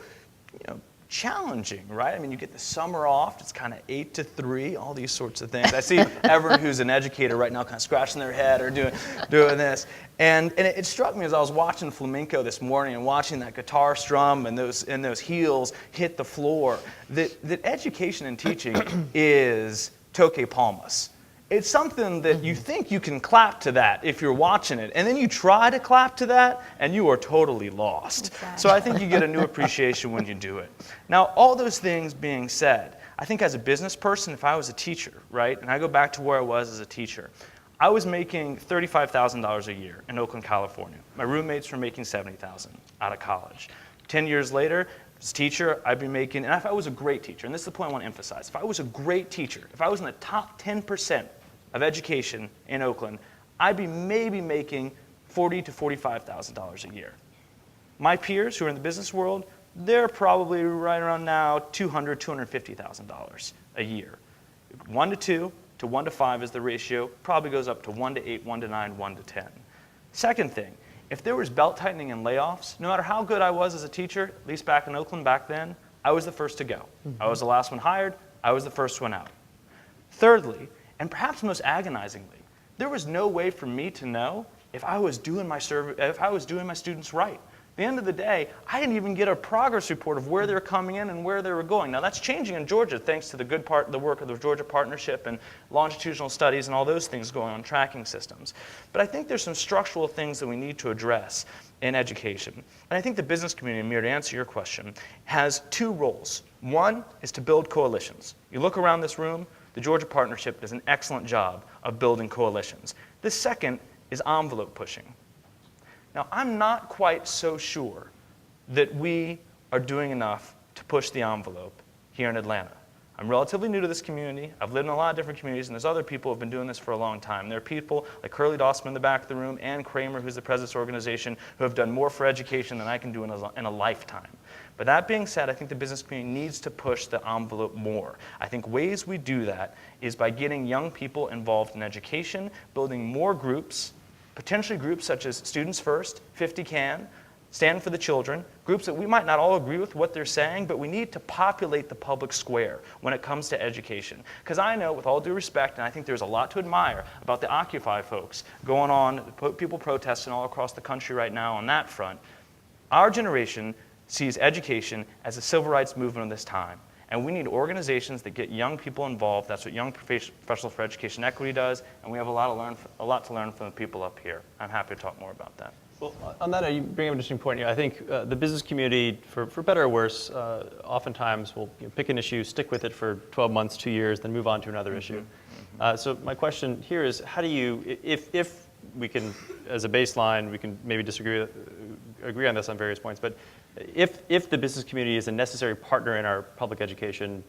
challenging, right? I mean, you get the summer off, it's kind of 8 to 3, all these sorts of things. I see everyone who's an educator right now kind of scratching their head or doing this. And it struck me as I was watching flamenco this morning and watching that guitar strum and those heels hit the floor, that education and teaching is toque palmas. It's something that you think you can clap to that if you're watching it, and then you try to clap to that, and you are totally lost. Exactly. So I think you get a new appreciation when you do it. Now, all those things being said, I think as a business person, if I was a teacher, right, and I go back to where I was as a teacher, I was making $35,000 a year in Oakland, California. My roommates were making $70,000 out of college. 10 years later, as a teacher, I'd be making, and if I was a great teacher, and this is the point I want to emphasize, if I was a great teacher, if I was in the top 10% of education in Oakland, I'd be maybe making $40,000 to $45,000 a year. My peers who are in the business world, they're probably right around now $200,000, $250,000 a year. 1 to 2 to 1 to 5 is the ratio, probably goes up to 1 to 8, 1 to 9, 1 to 10. Second thing, if there was belt tightening and layoffs, no matter how good I was as a teacher, at least back in Oakland back then, I was the first to go. I was the last one hired, I was the first one out. Thirdly, and perhaps most agonizingly, there was no way for me to know if I was doing my students right. At the end of the day, I didn't even get a progress report of where they were coming in and where they were going. Now that's changing in Georgia thanks to the work of the Georgia Partnership and longitudinal studies and all those things going on, tracking systems. But I think there's some structural things that we need to address in education. And I think the business community, Amir, to answer your question, has 2 roles. One is to build coalitions. You look around this room, the Georgia Partnership does an excellent job of building coalitions. The second is envelope pushing. Now, I'm not quite so sure that we are doing enough to push the envelope here in Atlanta. I'm relatively new to this community. I've lived in a lot of different communities, and there's other people who have been doing this for a long time. There are people like Curly Dossman in the back of the room, Ann Kramer, who's the president of this organization, who have done more for education than I can do in a lifetime. But that being said, I think the business community needs to push the envelope more. I think ways we do that is by getting young people involved in education, building more groups, potentially groups such as Students First, 50 Can, Stand for the Children, groups that we might not all agree with what they're saying, but we need to populate the public square when it comes to education. Because I know, with all due respect, and I think there's a lot to admire about the Occupy folks going on, people protesting all across the country right now on that front. Our generation sees education as a civil rights movement of this time. And we need organizations that get young people involved. That's what Young Professionals for Education Equity does, and we have a lot to learn from the people up here. I'm happy to talk more about that. Well, on that, you bring up an interesting point here. I think the business community, for better or worse, oftentimes will pick an issue, stick with it for 12 months, 2 years, then move on to another issue. So my question here is, how do you, if we can, as a baseline, we can maybe agree on this on various points, but if the business community is a necessary partner in our public education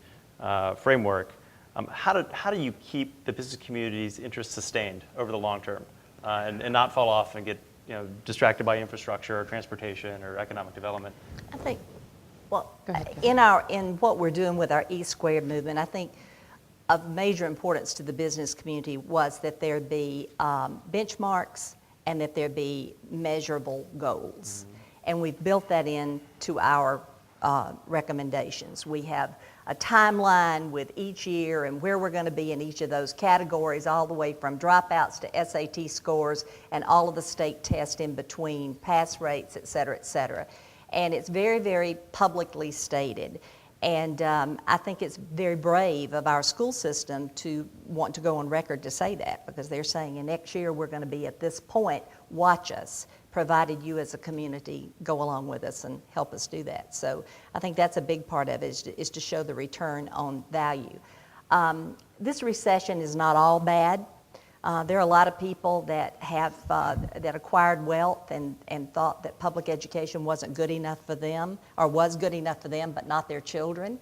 framework, how do you keep the business community's interests sustained over the long term and not fall off and get distracted by infrastructure or transportation or economic development? I think, well, Go ahead, in what we're doing with our E Squared movement, I think of major importance to the business community was that there be benchmarks and that there be measurable goals. And we've built that into our recommendations. We have a timeline with each year and where we're going to be in each of those categories, all the way from dropouts to SAT scores and all of the state tests in between, pass rates, et cetera, et cetera. And it's very, very publicly stated. And I think it's very brave of our school system to want to go on record to say that, because they're saying in next year we're going to be at this point, watch us, provided you as a community go along with us and help us do that. So I think that's a big part of it, is to show the return on value. This recession is not all bad. There are a lot of people that have that acquired wealth and thought that public education wasn't good enough for them, or was good enough for them but not their children.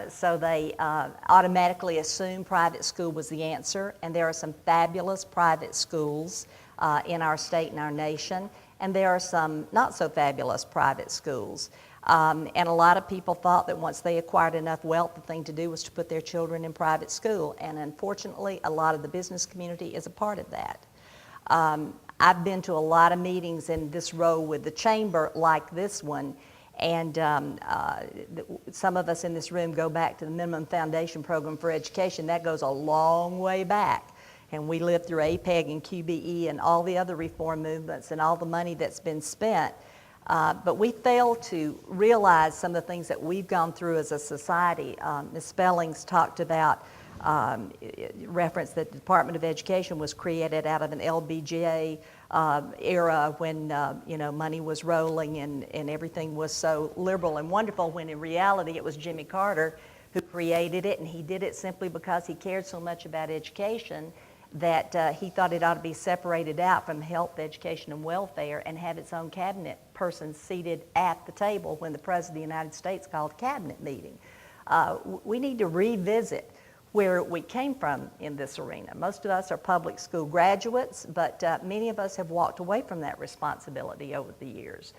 So they automatically assumed private school was the answer, and there are some fabulous private schools in our state and our nation, and there are some not so fabulous private schools. And a lot of people thought that once they acquired enough wealth, the thing to do was to put their children in private school, and unfortunately a lot of the business community is a part of that. I've been to a lot of meetings in this row with the chamber like this one, And some of us in this room go back to the Minimum Foundation Program for Education. That goes a long way back. And we lived through APEG and QBE and all the other reform movements and all the money that's been spent. But we fail to realize some of the things that we've gone through as a society. Ms. Spellings talked about, reference that the Department of Education was created out of an LBJ era when money was rolling and everything was so liberal and wonderful, when in reality it was Jimmy Carter who created it, and he did it simply because he cared so much about education that he thought it ought to be separated out from health, education, and welfare and have its own cabinet person seated at the table when the President of the United States called a cabinet meeting. We need to revisit where we came from in this arena. Most of us are public school graduates, but many of us have walked away from that responsibility over the years.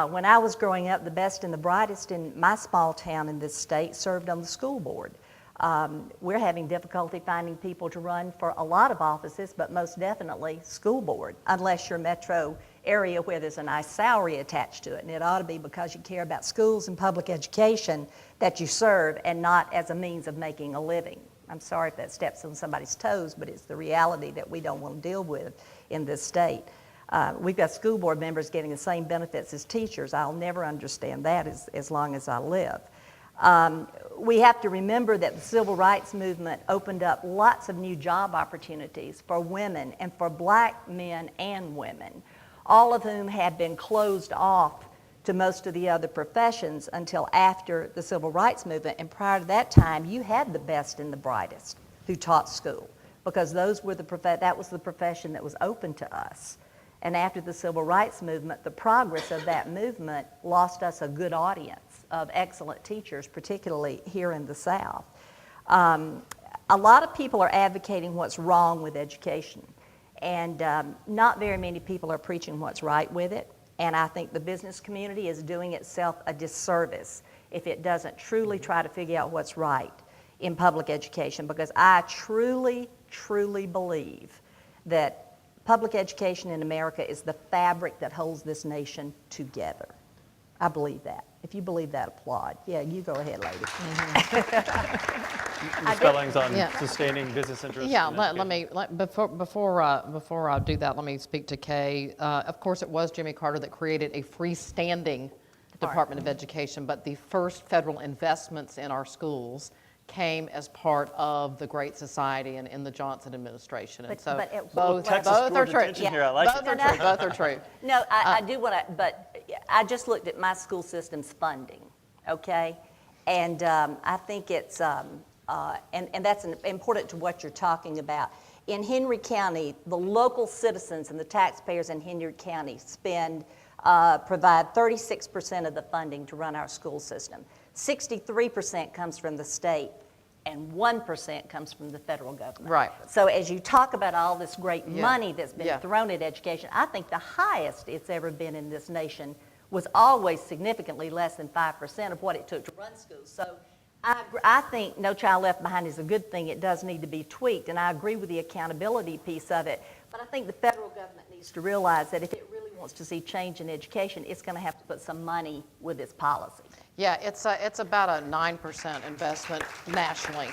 When I was growing up, the best and the brightest in my small town in this state served on the school board. We're having difficulty finding people to run for a lot of offices, but most definitely school board, unless you're a metro area where there's a nice salary attached to it. And it ought to be because you care about schools and public education that you serve, and not as a means of making a living. I'm sorry if that steps on somebody's toes, but it's the reality that we don't want to deal with in this state. We've got school board members getting the same benefits as teachers. I'll never understand that as long as I live. We have to remember that the civil rights movement opened up lots of new job opportunities for women and for black men and women, all of whom had been closed off to most of the other professions until after the civil rights movement. And prior to that time, you had the best and the brightest who taught school, because those were that was the profession that was open to us. And after the civil rights movement, the progress of that movement lost us a good audience of excellent teachers, particularly here in the South. A lot of people are advocating what's wrong with education, and not very many people are preaching what's right with it. And I think the business community is doing itself a disservice if it doesn't truly try to figure out what's right in public education, because I truly, truly believe that public education in America is the fabric that holds this nation together. I believe that. If you believe that, applaud. Yeah, you go ahead, lady. Ms. Spellings on Yeah. sustaining business interests. Yeah, in let education. me, before I do that, let me speak to Kay. Of course, it was Jimmy Carter that created a freestanding Department of Education, but the first federal investments in our schools came as part of the Great Society and in the Johnson administration. And But- so but at both Texas are Georgia true. tension here, I like Both it. are true, both are true. No, I do want to, but I just looked at my school system's funding, okay? And I think it's, and that's important to what you're talking about. In Henry County, the local citizens and the taxpayers in Henry County provide 36% of the funding to run our school system. 63% comes from the state, and 1% comes from the federal government. Right. So as you talk about all this great Yeah. money that's been Yeah. thrown at education, I think the highest it's ever been in this nation was always significantly less than 5% of what it took to run schools. So I think No Child Left Behind is a good thing. It does need to be tweaked, and I agree with the accountability piece of it. But I think the federal government needs to realize that if it really wants to see change in education, it's going to have to put some money with its policy. Yeah, it's about a 9% investment nationally.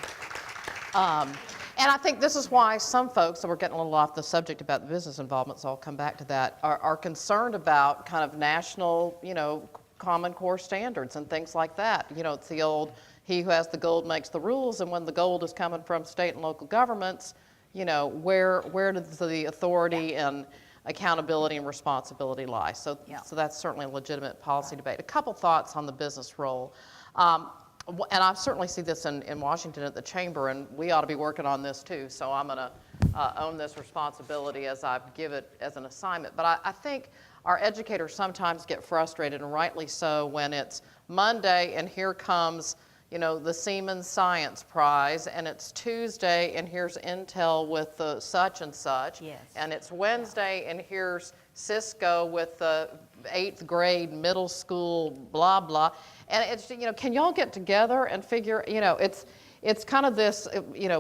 And I think this is why some folks, and we're getting a little off the subject about the business involvement, so I'll come back to that, are concerned about kind of national, Common Core standards and things like that. It's the old, he who has the gold makes the rules, and when the gold is coming from state and local governments, where does the authority and accountability and responsibility lie? So that's certainly a legitimate policy debate. A couple thoughts on the business role. And I certainly see this in Washington at the Chamber, and we ought to be working on this too. So I'm going to own this responsibility as I give it as an assignment. But I think our educators sometimes get frustrated, and rightly so, when it's Monday and here comes the Siemens Science Prize, and it's Tuesday and here's Intel with the such and such, Yes. and it's Wednesday and here's Cisco with the 8th grade middle school blah blah, and it's can y'all get together and figure it's kind of this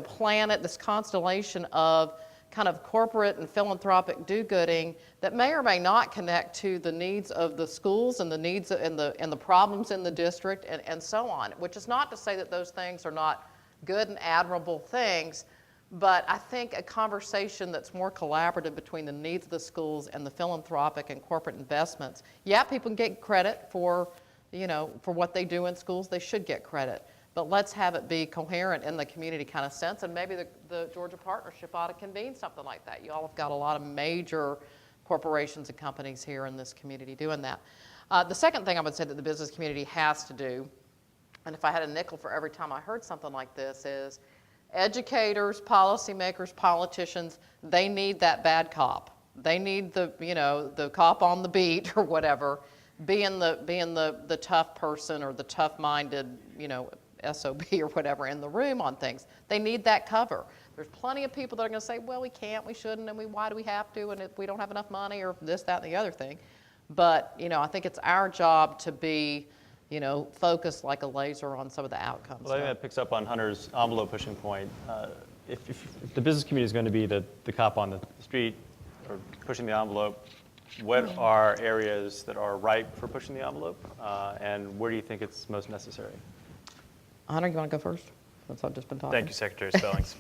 planet, this constellation of kind of corporate and philanthropic do-gooding that may or may not connect to the needs of the schools and the needs and the problems in the district and so on, which is not to say that those things are not good and admirable things, but I think a conversation that's more collaborative between the needs of the schools and the philanthropic and corporate investments. Yeah, people can get credit for, for what they do in schools. They should get credit. But let's have it be coherent in the community kind of sense, and maybe the Georgia Partnership ought to convene something like that. You all have got a lot of major corporations and companies here in this community doing that. The second thing I would say that the business community has to do, and if I had a nickel for every time I heard something like this, is educators, policymakers, politicians, they need that bad cop. They need the cop on the beat or whatever, being the tough person or the tough-minded, SOB or whatever in the room on things. They need that cover. There's plenty of people that are going to say, well, we can't, we shouldn't, and why do we have to, and if we don't have enough money or this, that, and the other thing. But, I think it's our job to be, focused like a laser on some of the outcomes. Well, I think that picks up on Hunter's envelope pushing point. If the business community is going to be the cop on the street or pushing the envelope, what are areas that are ripe for pushing the envelope, and where do you think it's most necessary? Hunter, you want to go first? Since I've just been talking. Thank you, Secretary Spellings.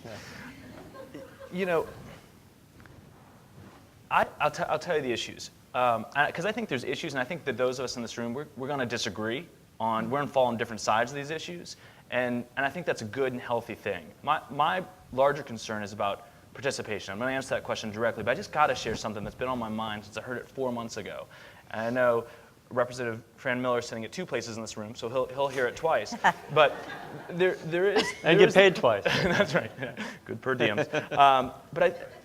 I'll tell you the issues. Because I think there's issues, and I think that those of us in this room, we're going to disagree on, we're going to fall on different sides of these issues, and I think that's a good and healthy thing. My larger concern is about participation. I'm going to answer that question directly, but I just got to share something that's been on my mind since I heard it 4 months ago. And I know Representative Fran Miller is sitting at 2 places in this room, so he'll hear it twice. But there is... And get paid twice. That's right. Yeah. Good per diems.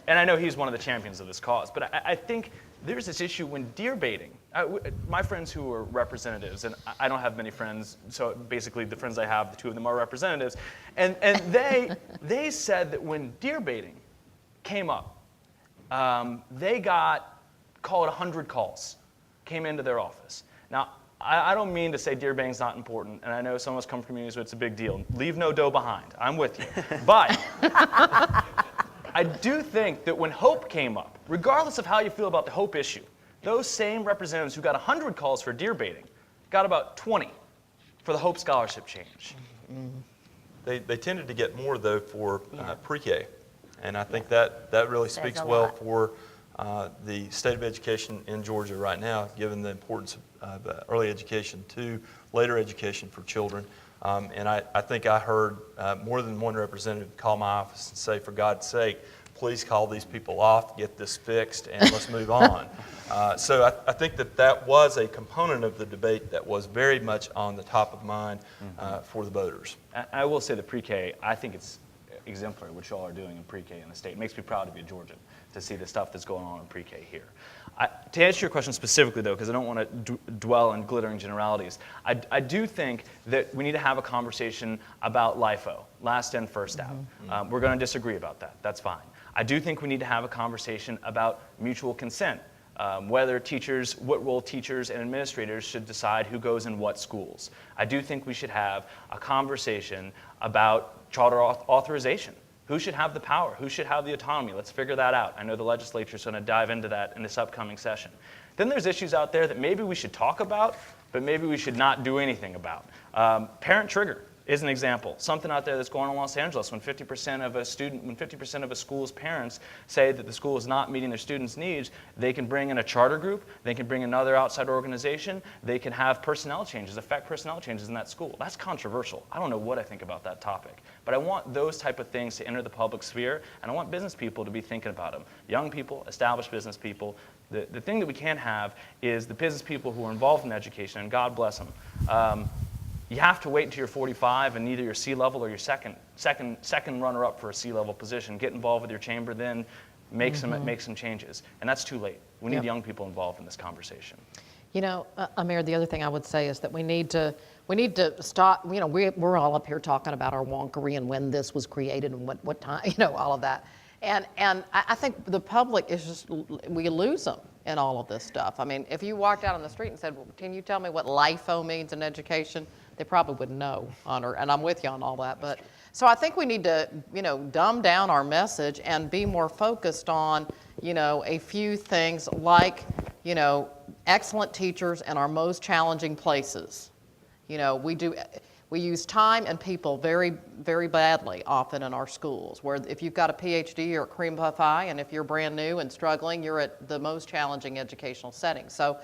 And I know he's one of the champions of this cause, but I think there's this issue when deer baiting. My friends who are representatives, and I don't have many friends, so basically the friends I have, the 2 of them are representatives, and they said that when deer baiting came up, they got, call it 100 calls, came into their office. Now, I don't mean to say deer baiting's not important, and I know some of us come from communities where it's a big deal. Leave no doe behind. I'm with you. But I do think that when Hope came up, regardless of how you feel about the Hope issue, those same representatives who got 100 calls for deer baiting got about 20 for the Hope Scholarship change. They tended to get more, though, for pre-K. And I think that really speaks well for the state of education in Georgia right now, given the importance of early education to later education for children. And I think I heard more than one representative call my office and say, for God's sake, please call these people off, get this fixed, and let's move on. So I think that was a component of the debate that was very much on the top of mind for the voters. I will say the pre-K, I think it's exemplary what y'all are doing in pre-K in the state. It makes me proud to be a Georgian to see the stuff that's going on in pre-K here. To answer your question specifically, though, because I don't want to dwell on glittering generalities, I do think that we need to have a conversation about LIFO, last in, first out. We're going to disagree about that. That's fine. I do think we need to have a conversation about mutual consent, whether teachers, what role teachers and administrators should decide who goes in what schools. I do think we should have a conversation about charter authorization. Who should have the power? Who should have the autonomy? Let's figure that out. I know the legislature is going to dive into that in this upcoming session. Then there's issues out there that maybe we should talk about, but maybe we should not do anything about. Parent trigger is an example. Something out there that's going on in Los Angeles when 50% of a school's parents say that the school is not meeting their students' needs, they can bring in a charter group, they can bring another outside organization, they can have personnel changes, affect personnel changes in that school. That's controversial. I don't know what I think about that topic. But I want those type of things to enter the public sphere, and I want business people to be thinking about them. Young people, established business people. The thing that we can't have is the business people who are involved in education, and God bless them. You have to wait until you're 45 and either your C-level or your second runner-up for a C-level position. Get involved with your chamber, then make some changes. And that's too late. We need young people involved in this conversation. Amir, the other thing I would say is that we need to stop. We're all up here talking about our wonkery and when this was created and what time, all of that. And I think the public is just, we lose them in all of this stuff. I mean, if you walked out on the street and said, well, can you tell me what LIFO means in education? they probably would know, Hunter, and I'm with you on all that. But so I think we need to, dumb down our message and be more focused on, a few things like, excellent teachers in our most challenging places. We use time and people very, very badly often in our schools, where if you've got a PhD, you're at cream puff high, and if you're brand new and struggling, you're at the most challenging educational setting. So,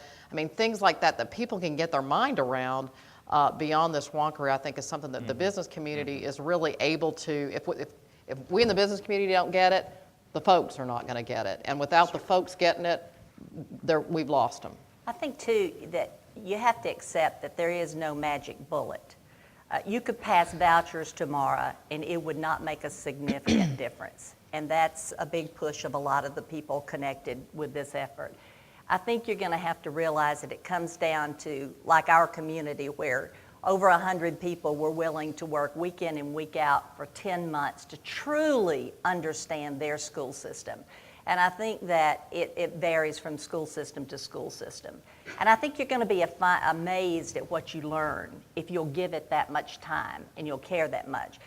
things like that people can get their mind around beyond this wonkery, I think is something that the business community is really able to, if we in the business community don't get it, the folks are not going to get it. And without the folks getting it, we've lost them. I think, too, that you have to accept that there is no magic bullet. You could pass vouchers tomorrow, and it would not make a significant difference. And that's a big push of a lot of the people connected with this effort. I think you're going to have to realize that it comes down to, like our community, where over 100 people were willing to work week in and week out for 10 months to truly understand their school system. And I think that it varies from school system to school system. And I think you're going to be amazed at what you learn if you'll give it that much time and you'll care that much.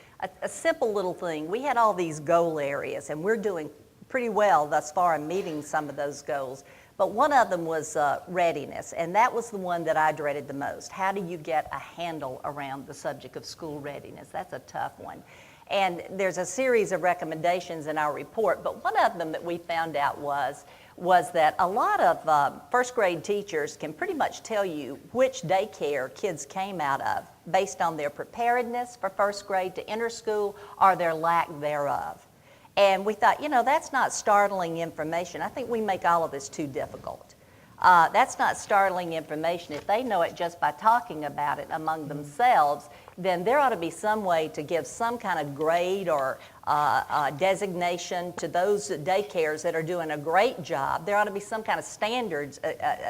A simple little thing, we had all these goal areas, and we're doing pretty well thus far in meeting some of those goals. But one of them was readiness, and that was the one that I dreaded the most. How do you get a handle around the subject of school readiness? That's a tough one. And there's a series of recommendations in our report, but one of them that we found out was that a lot of first grade teachers can pretty much tell you which daycare kids came out of based on their preparedness for first grade to enter school or their lack thereof. And we thought, that's not startling information. I think we make all of this too difficult. That's not startling information. If they know it just by talking about it among themselves, then there ought to be some way to give some kind of grade or designation to those daycares that are doing a great job. There ought to be some kind of standards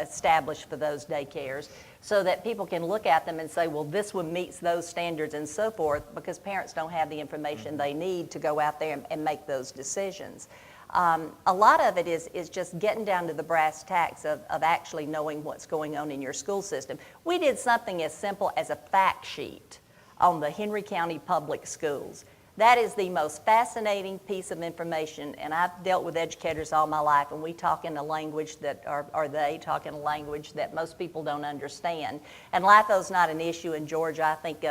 established for those daycares so that people can look at them and say, well, this one meets those standards and so forth, because parents don't have the information they need to go out there and make those decisions. A lot of it is just getting down to the brass tacks of actually knowing what's going on in your school system. We did something as simple as a fact sheet on the Henry County Public Schools. That is the most fascinating piece of information, and I've dealt with educators all my life, and we talk in a language that, or they talk in a language that most people don't understand. And LIFO's not an issue in Georgia. I think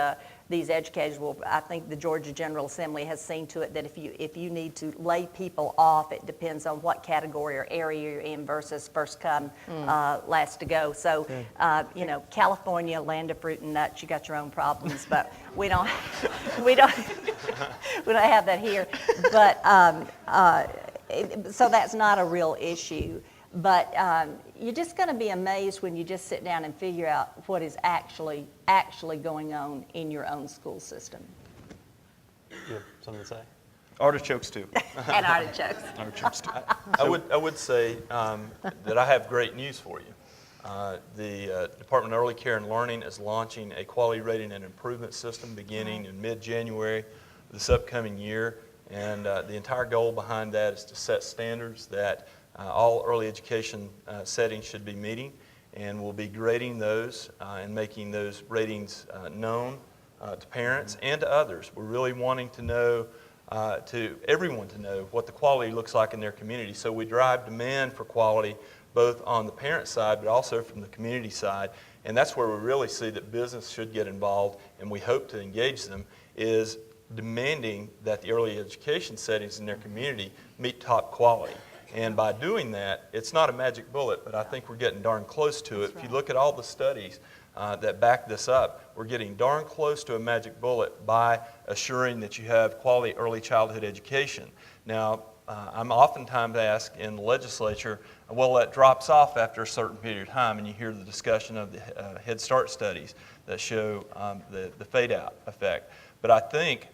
these educators I think the Georgia General Assembly has seen to it that if you need to lay people off, it depends on what category or area you're in versus first come, last to go. So, California, land of fruit and nuts, you got your own problems, but we don't have that here. But, so that's not a real issue. But you're just going to be amazed when you just sit down and figure out what is actually going on in your own school system. You have something to say? Artichokes too. And artichokes. Artichokes too. I would say that I have great news for you. The Department of Early Care and Learning is launching a quality rating and improvement system beginning in mid-January this upcoming year. And the entire goal behind that is to set standards that all early education settings should be meeting, and we'll be grading those and making those ratings known to parents and to others. We're really wanting to know, to everyone to know what the quality looks like in their community. So we drive demand for quality both on the parent side but also from the community side, and that's where we really see that business should get involved, and we hope to engage them, is demanding that the early education settings in their community meet top quality. And by doing that, it's not a magic bullet, but I think we're getting darn close to it. If you look at all the studies that back this up, we're getting darn close to a magic bullet by assuring that you have quality early childhood education. Now, I'm oftentimes asked in the legislature, well, that drops off after a certain period of time, and you hear the discussion of the Head Start studies that show the fade-out effect. But I think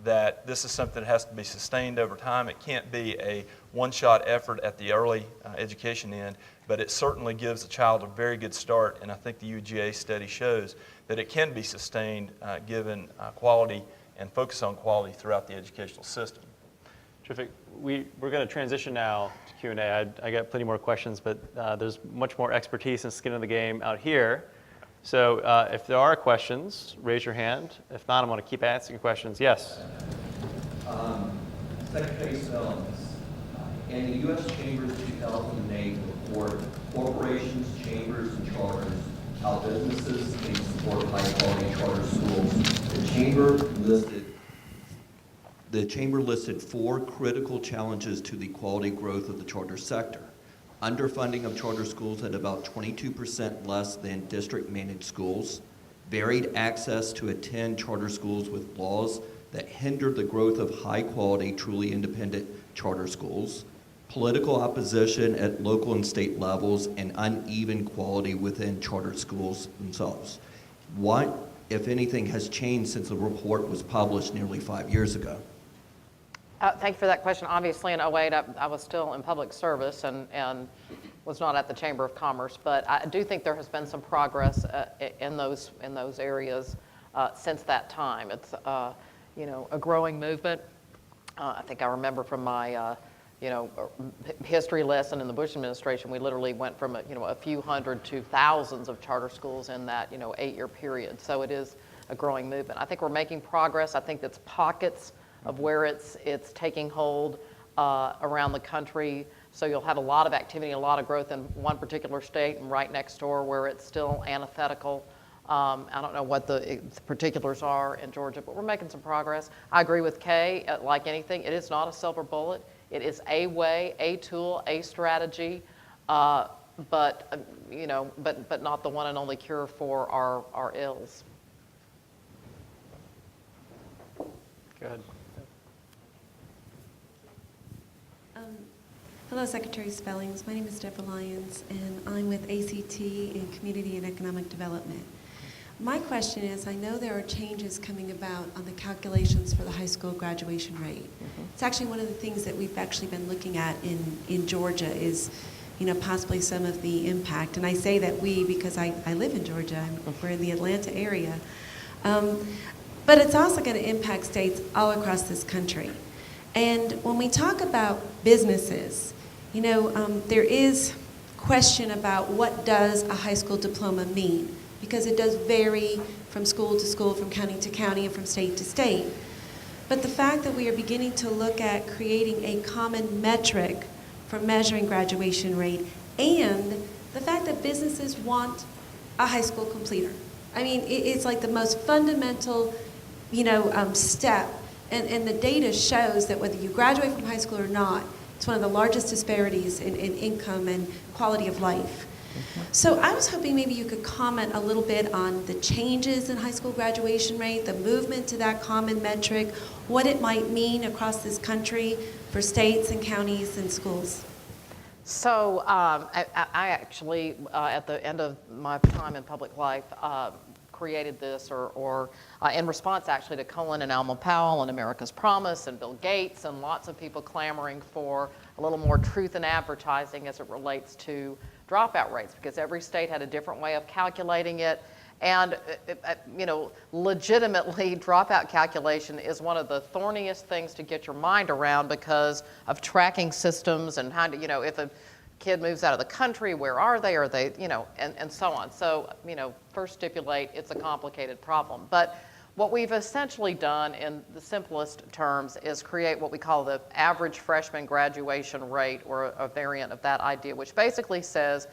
that this is something that has to be sustained over time. It can't be a one-shot effort at the early education end, but it certainly gives a child a very good start, and I think the UGA study shows that it can be sustained given quality and focus on quality throughout the educational system. Terrific. We're going to transition now to Q&A. I got plenty more questions, but there's much more expertise and skin in the game out here. So if there are questions, raise your hand. If not, I'm going to keep asking questions. Yes? Secretary Spellings, in the U.S. Chamber's 2008 report, Corporations, Chambers, and Charters, How Businesses Can Support High-Quality Charter Schools, the Chamber listed 4 critical challenges to the quality growth of the charter sector. Underfunding of charter schools at about 22% less than district-managed schools, varied access to attend charter schools with laws that hinder the growth of high-quality, truly independent charter schools, political opposition at local and state levels, and uneven quality within charter schools themselves. What, if anything, has changed since the report was published nearly 5 years ago? Thank you for that question. Obviously, in '08, I was still in public service and was not at the Chamber of Commerce, but I do think there has been some progress in those areas since that time. It's a growing movement. I think I remember from my history lesson in the Bush administration, we literally went from a few hundred to thousands of charter schools in that 8-year period. So it is a growing movement. I think we're making progress. I think that's pockets of where it's taking hold around the country. So you'll have a lot of activity, a lot of growth in one particular state, and right next door where it's still antithetical. I don't know what the particulars are in Georgia, but we're making some progress. I agree with Kay. Like anything, it is not a silver bullet. It is a way, a tool, a strategy, but not the one and only cure for our ills. Go ahead. Hello, Secretary Spellings. My name is Deborah Lyons, and I'm with ACT in Community and Economic Development. My question is, I know there are changes coming about on the calculations for the high school graduation rate. It's actually one of the things that we've actually been looking at in Georgia is, possibly some of the impact. And I say that we because I live in Georgia. We're in the Atlanta area. But it's also going to impact states all across this country. And when we talk about businesses, there is question about what does a high school diploma mean, because it does vary from school to school, from county to county, and from state to state. But the fact that we are beginning to look at creating a common metric for measuring graduation rate, and the fact that businesses want a high school completer. I mean, it's like the most fundamental, step. And the data shows that whether you graduate from high school or not, it's one of the largest disparities in income and quality of life. So I was hoping maybe you could comment a little bit on the changes in high school graduation rate, the movement to that common metric, what it might mean across this country for states and counties and schools. So I actually, at the end of my time in public life, created this or in response actually to Colin and Alma Powell and America's Promise and Bill Gates and lots of people clamoring for a little more truth in advertising as it relates to dropout rates, because every state had a different way of calculating it. And, legitimately, dropout calculation is one of the thorniest things to get your mind around because of tracking systems and how to, if a kid moves out of the country, where are they? Are they, and so on. So, first stipulate it's a complicated problem. But what we've essentially done in the simplest terms is create what we call the average freshman graduation rate, or a variant of that idea, which basically says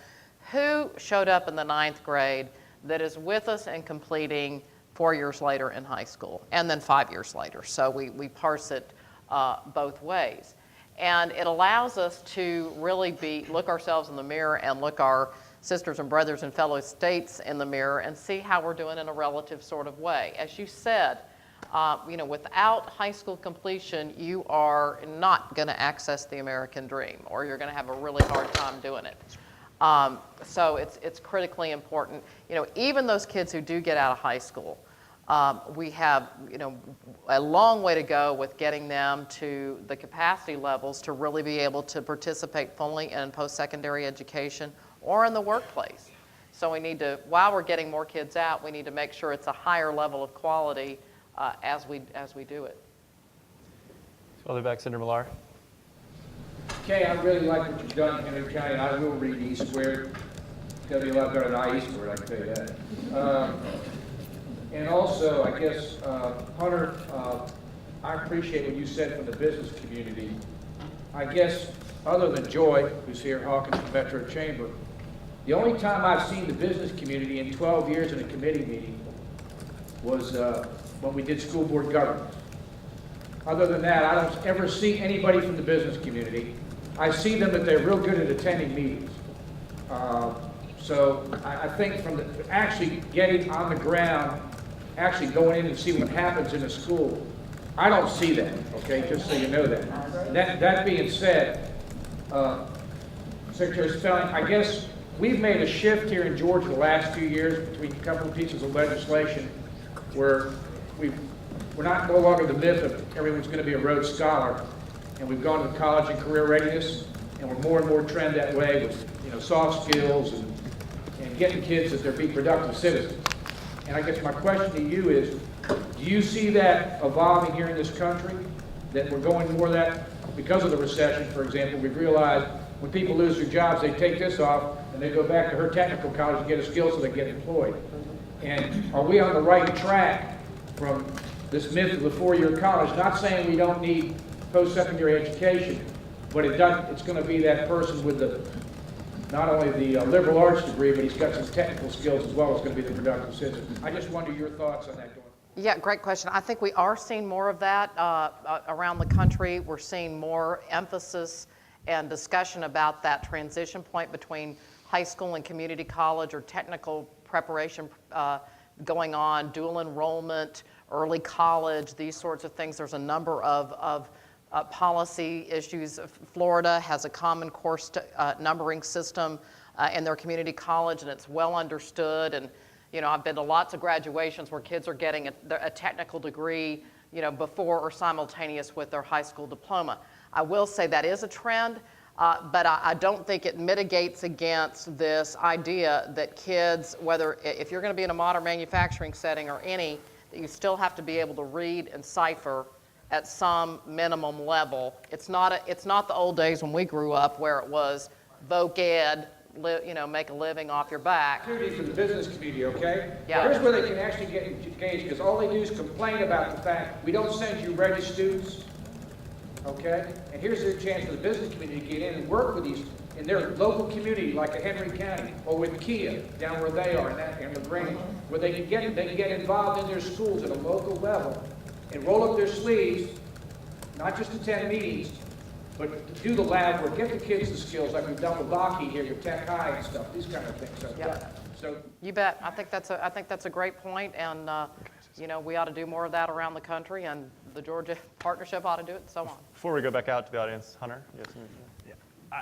who showed up in the 9th grade that is with us and completing 4 years later in high school, and then 5 years later. So we parse it both ways. And it allows us to really look ourselves in the mirror and look our sisters and brothers and fellow states in the mirror and see how we're doing in a relative sort of way. As you said, without high school completion, you are not going to access the American dream, or you're going to have a really hard time doing it. So it's critically important. Even those kids who do get out of high school, we have, a long way to go with getting them to the capacity levels to really be able to participate fully in post-secondary education or in the workplace. So we need to, while we're getting more kids out, we need to make sure it's a higher level of quality as we do it. All the way back, Senator Millar. Kay, I really like what you've done in Henry County, and I will read E squared. It's going to be a lot better than I Eastward, I can tell you that. And also, I guess, Hunter, I appreciate what you said from the business community. I guess, other than Joy, who's here, Hawkins from Metro Chamber, the only time I've seen the business community in 12 years in a committee meeting was when we did school board governance. Other than that, I don't ever see anybody from the business community. I see them that they're real good at attending meetings. So I think from actually getting on the ground, actually going in and see what happens in a school, I don't see that, okay, just so you know that. That being said, Secretary Spelling, I guess we've made a shift here in Georgia the last few years between a couple of pieces of legislation where we're no longer the myth of everyone's going to be a Rhodes Scholar, and we've gone to college and career readiness, and we're more and more trend that way with soft skills and getting kids that they're be productive citizens. And I guess my question to you is, do you see that evolving here in this country, that we're going more of that because of the recession, for example? We've realized when people lose their jobs, they take this off and they go back to her technical college and get a skill so they get employed. And are we on the right track from this myth of the four-year college? Not saying we don't need post-secondary education, but it's going to be that person with not only the liberal arts degree, but he's got some technical skills as well as going to be the productive citizen. I just wonder your thoughts on that. Yeah, great question. I think we are seeing more of that around the country. We're seeing more emphasis and discussion about that transition point between high school and community college or technical preparation going on, dual enrollment, early college, these sorts of things. There's a number of policy issues. Florida has a common course numbering system in their community college, and it's well understood. And I've been to lots of graduations where kids are getting a technical degree, before or simultaneous with their high school diploma. I will say that is a trend, but I don't think it mitigates against this idea that kids, if you're going to be in a modern manufacturing setting or any, that you still have to be able to read and cipher at some minimum level. It's not the old days when we grew up where it was voc ed, make a living off your back. For the business community, okay? Yeah. Here's where they can actually get engaged, because all they do is complain about the fact we don't send you ready students, okay? And here's their chance for the business community to get in and work with these in their local community, like a Henry County, or with Kia down where they are in LaGrange, where they can get involved in their schools at a local level and roll up their sleeves, not just attend meetings, but to do the lab work, get the kids the skills like we've done with Lockheed here, with Tech High and stuff, these kind of things. So You bet. I think that's a great point, and we ought to do more of that around the country, and the Georgia Partnership ought to do it, and so on. Before we go back out to the audience, Hunter, you have something?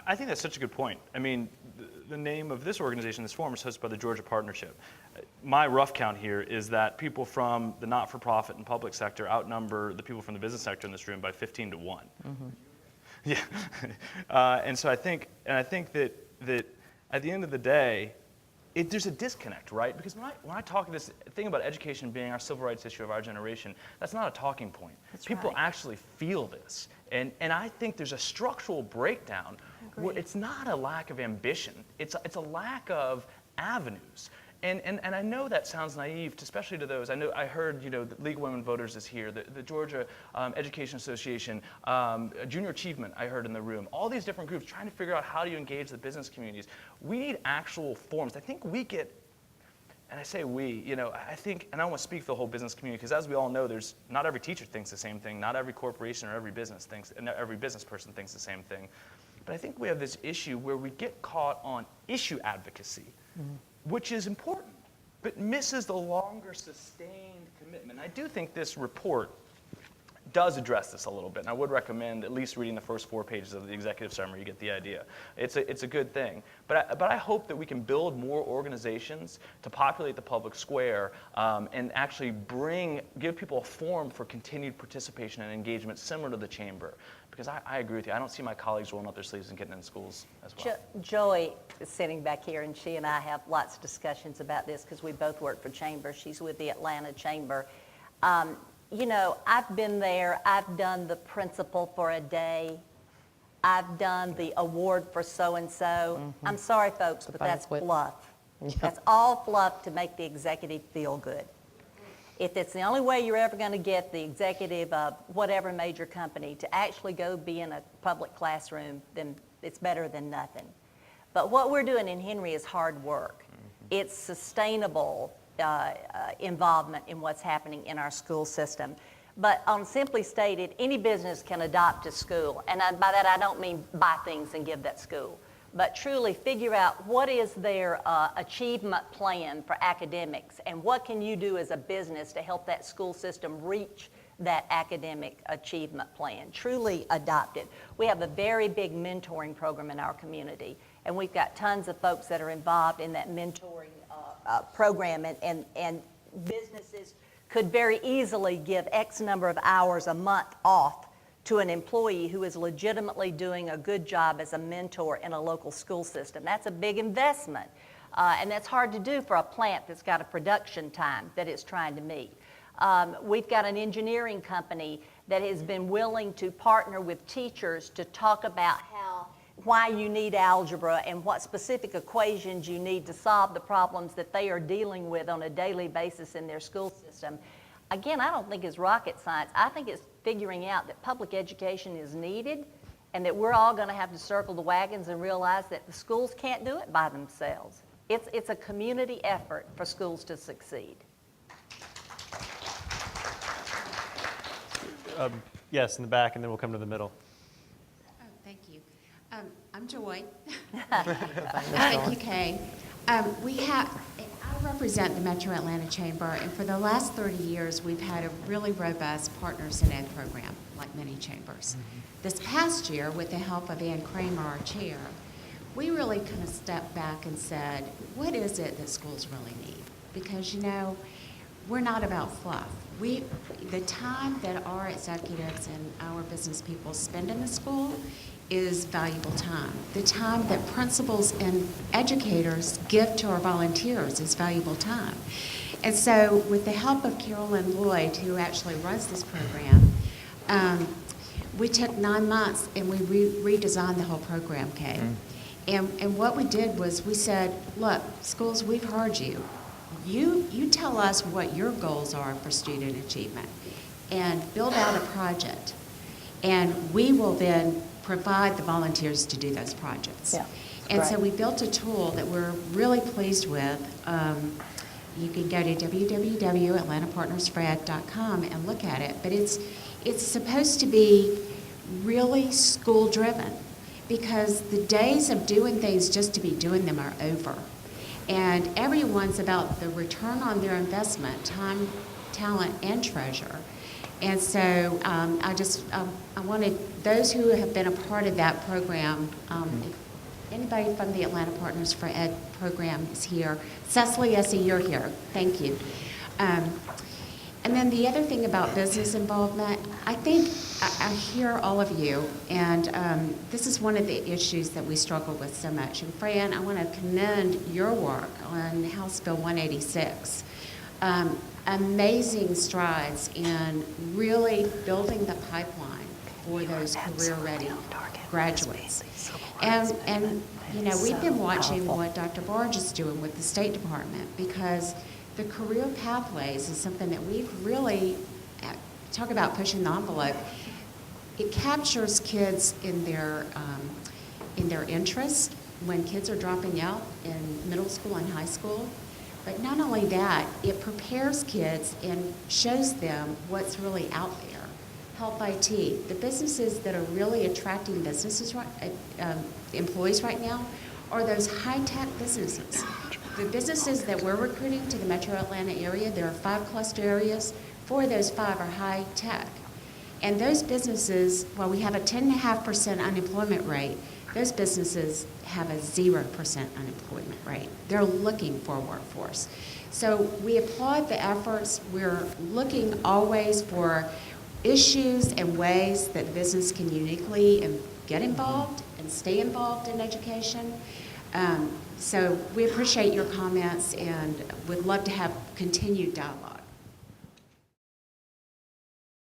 I think that's such a good point. I mean, the name of this organization, this forum, is hosted by the Georgia Partnership. My rough count here is that people from the not-for-profit and public sector outnumber the people from the business sector in this room by 15 to 1. Mm-hmm. Yeah, and so I think that at the end of the day, there's a disconnect, right? Because when I talk this thing about education being our civil rights issue of our generation, that's not a talking point. People actually feel this, and I think there's a structural breakdown where it's not a lack of ambition, it's a lack of avenues. And I know that sounds naive, especially to those. I heard, the League of Women Voters is here, the Georgia Education Association, Junior Achievement I heard in the room, all these different groups trying to figure out how do you engage the business communities. We need actual forms. I think we get, and I say we, I think, and I don't want to speak for the whole business community, because as we all know, not every teacher thinks the same thing, not every corporation or every business person thinks the same thing. But I think we have this issue where we get caught on issue advocacy. Mm-hmm. Which is important, but misses the longer sustained commitment. I do think this report does address this a little bit, and I would recommend at least reading the first 4 pages of the executive summary. You get the idea. It's a good thing, but I hope that we can build more organizations to populate the public square and actually give people a forum for continued participation and engagement similar to the chamber. Because I agree with you. I don't see my colleagues rolling up their sleeves and getting in schools as well. Joy is sitting back here, and she and I have lots of discussions about this because we both work for Chamber. She's with the Atlanta Chamber. I've been there. I've done the principal for a day. I've done the award for so-and-so. Mm-hmm. I'm sorry, folks, but that's fluff. That's all fluff to make the executive feel good. If it's the only way you're ever going to get the executive of whatever major company to actually go be in a public classroom, then it's better than nothing. But what we're doing in Henry is hard work. It's sustainable involvement in what's happening in our school system. But simply stated, any business can adopt a school. And by that, I don't mean buy things and give that school, but truly figure out what is their achievement plan for academics and what can you do as a business to help that school system reach that academic achievement plan. Truly adopt it. We have a very big mentoring program in our community, and we've got tons of folks that are involved in that mentoring program, and businesses could very easily give X number of hours a month off to an employee who is legitimately doing a good job as a mentor in a local school system. That's a big investment, and that's hard to do for a plant that's got a production time that it's trying to meet. We've got an engineering company that has been willing to partner with teachers to talk about why you need algebra and what specific equations you need to solve the problems that they are dealing with on a daily basis in their school system. Again, I don't think it's rocket science. I think it's figuring out that public education is needed and that we're all going to have to circle the wagons and realize that the schools can't do it by themselves. It's a community effort for schools to succeed. Yes, in the back, and then we'll come to the middle. Oh, thank you. I'm Joy. Thank you, Kay. I represent the Metro Atlanta Chamber, and for the last 30 years, we've had a really robust Partners in Ed program, like many chambers. This past year, with the help of Ann Kramer, our chair, we really kind of stepped back and said, what is it that schools really need? Because, you know, we're not about fluff. The time that our executives and our business people spend in the school is valuable time. The time that principals and educators give to our volunteers is valuable time. And so with the help of Carolyn Lloyd, who actually runs this program, we took 9 months and we redesigned the whole program, Kay. And what we did was we said, look, schools, we've heard you. You tell us what your goals are for student achievement and build out a project. And we will then provide the volunteers to do those projects. Yeah. And Right. so we built a tool that we're really pleased with. You can go to www.atlantapartnersfored.com and look at it. But it's supposed to be really school-driven because the days of doing things just to be doing them are over. And everyone's about the return on their investment, time, talent, and treasure. And so I wanted those who have been a part of that program, if anybody from the Atlanta Partners for Ed program is here. Cecily, I see you're here. Thank you. And then the other thing about business involvement, I think I hear all of you, and this is one of the issues that we struggle with so much. And Fran, I want to commend your work on House Bill 186. Amazing strides in really building the pipeline for those career-ready graduates. And you know, we've been watching what Dr. Barge is doing with the State Department because the career pathways is something that we've really, talk about pushing the envelope. It captures kids in their interest when kids are dropping out in middle school and high school. But not only that, it prepares kids and shows them what's really out there. Help IT, the businesses that are really attracting employees right now are those high-tech businesses. The businesses that we're recruiting to the Metro Atlanta area, there are 5 cluster areas. 4 of those 5 are high-tech. And those businesses, while we have a 10.5% unemployment rate, those businesses have a 0% unemployment rate. They're looking for a workforce. So we applaud the efforts. We're looking always for issues and ways that business can uniquely get involved and stay involved in education. So we appreciate your comments and would love to have continued dialogue.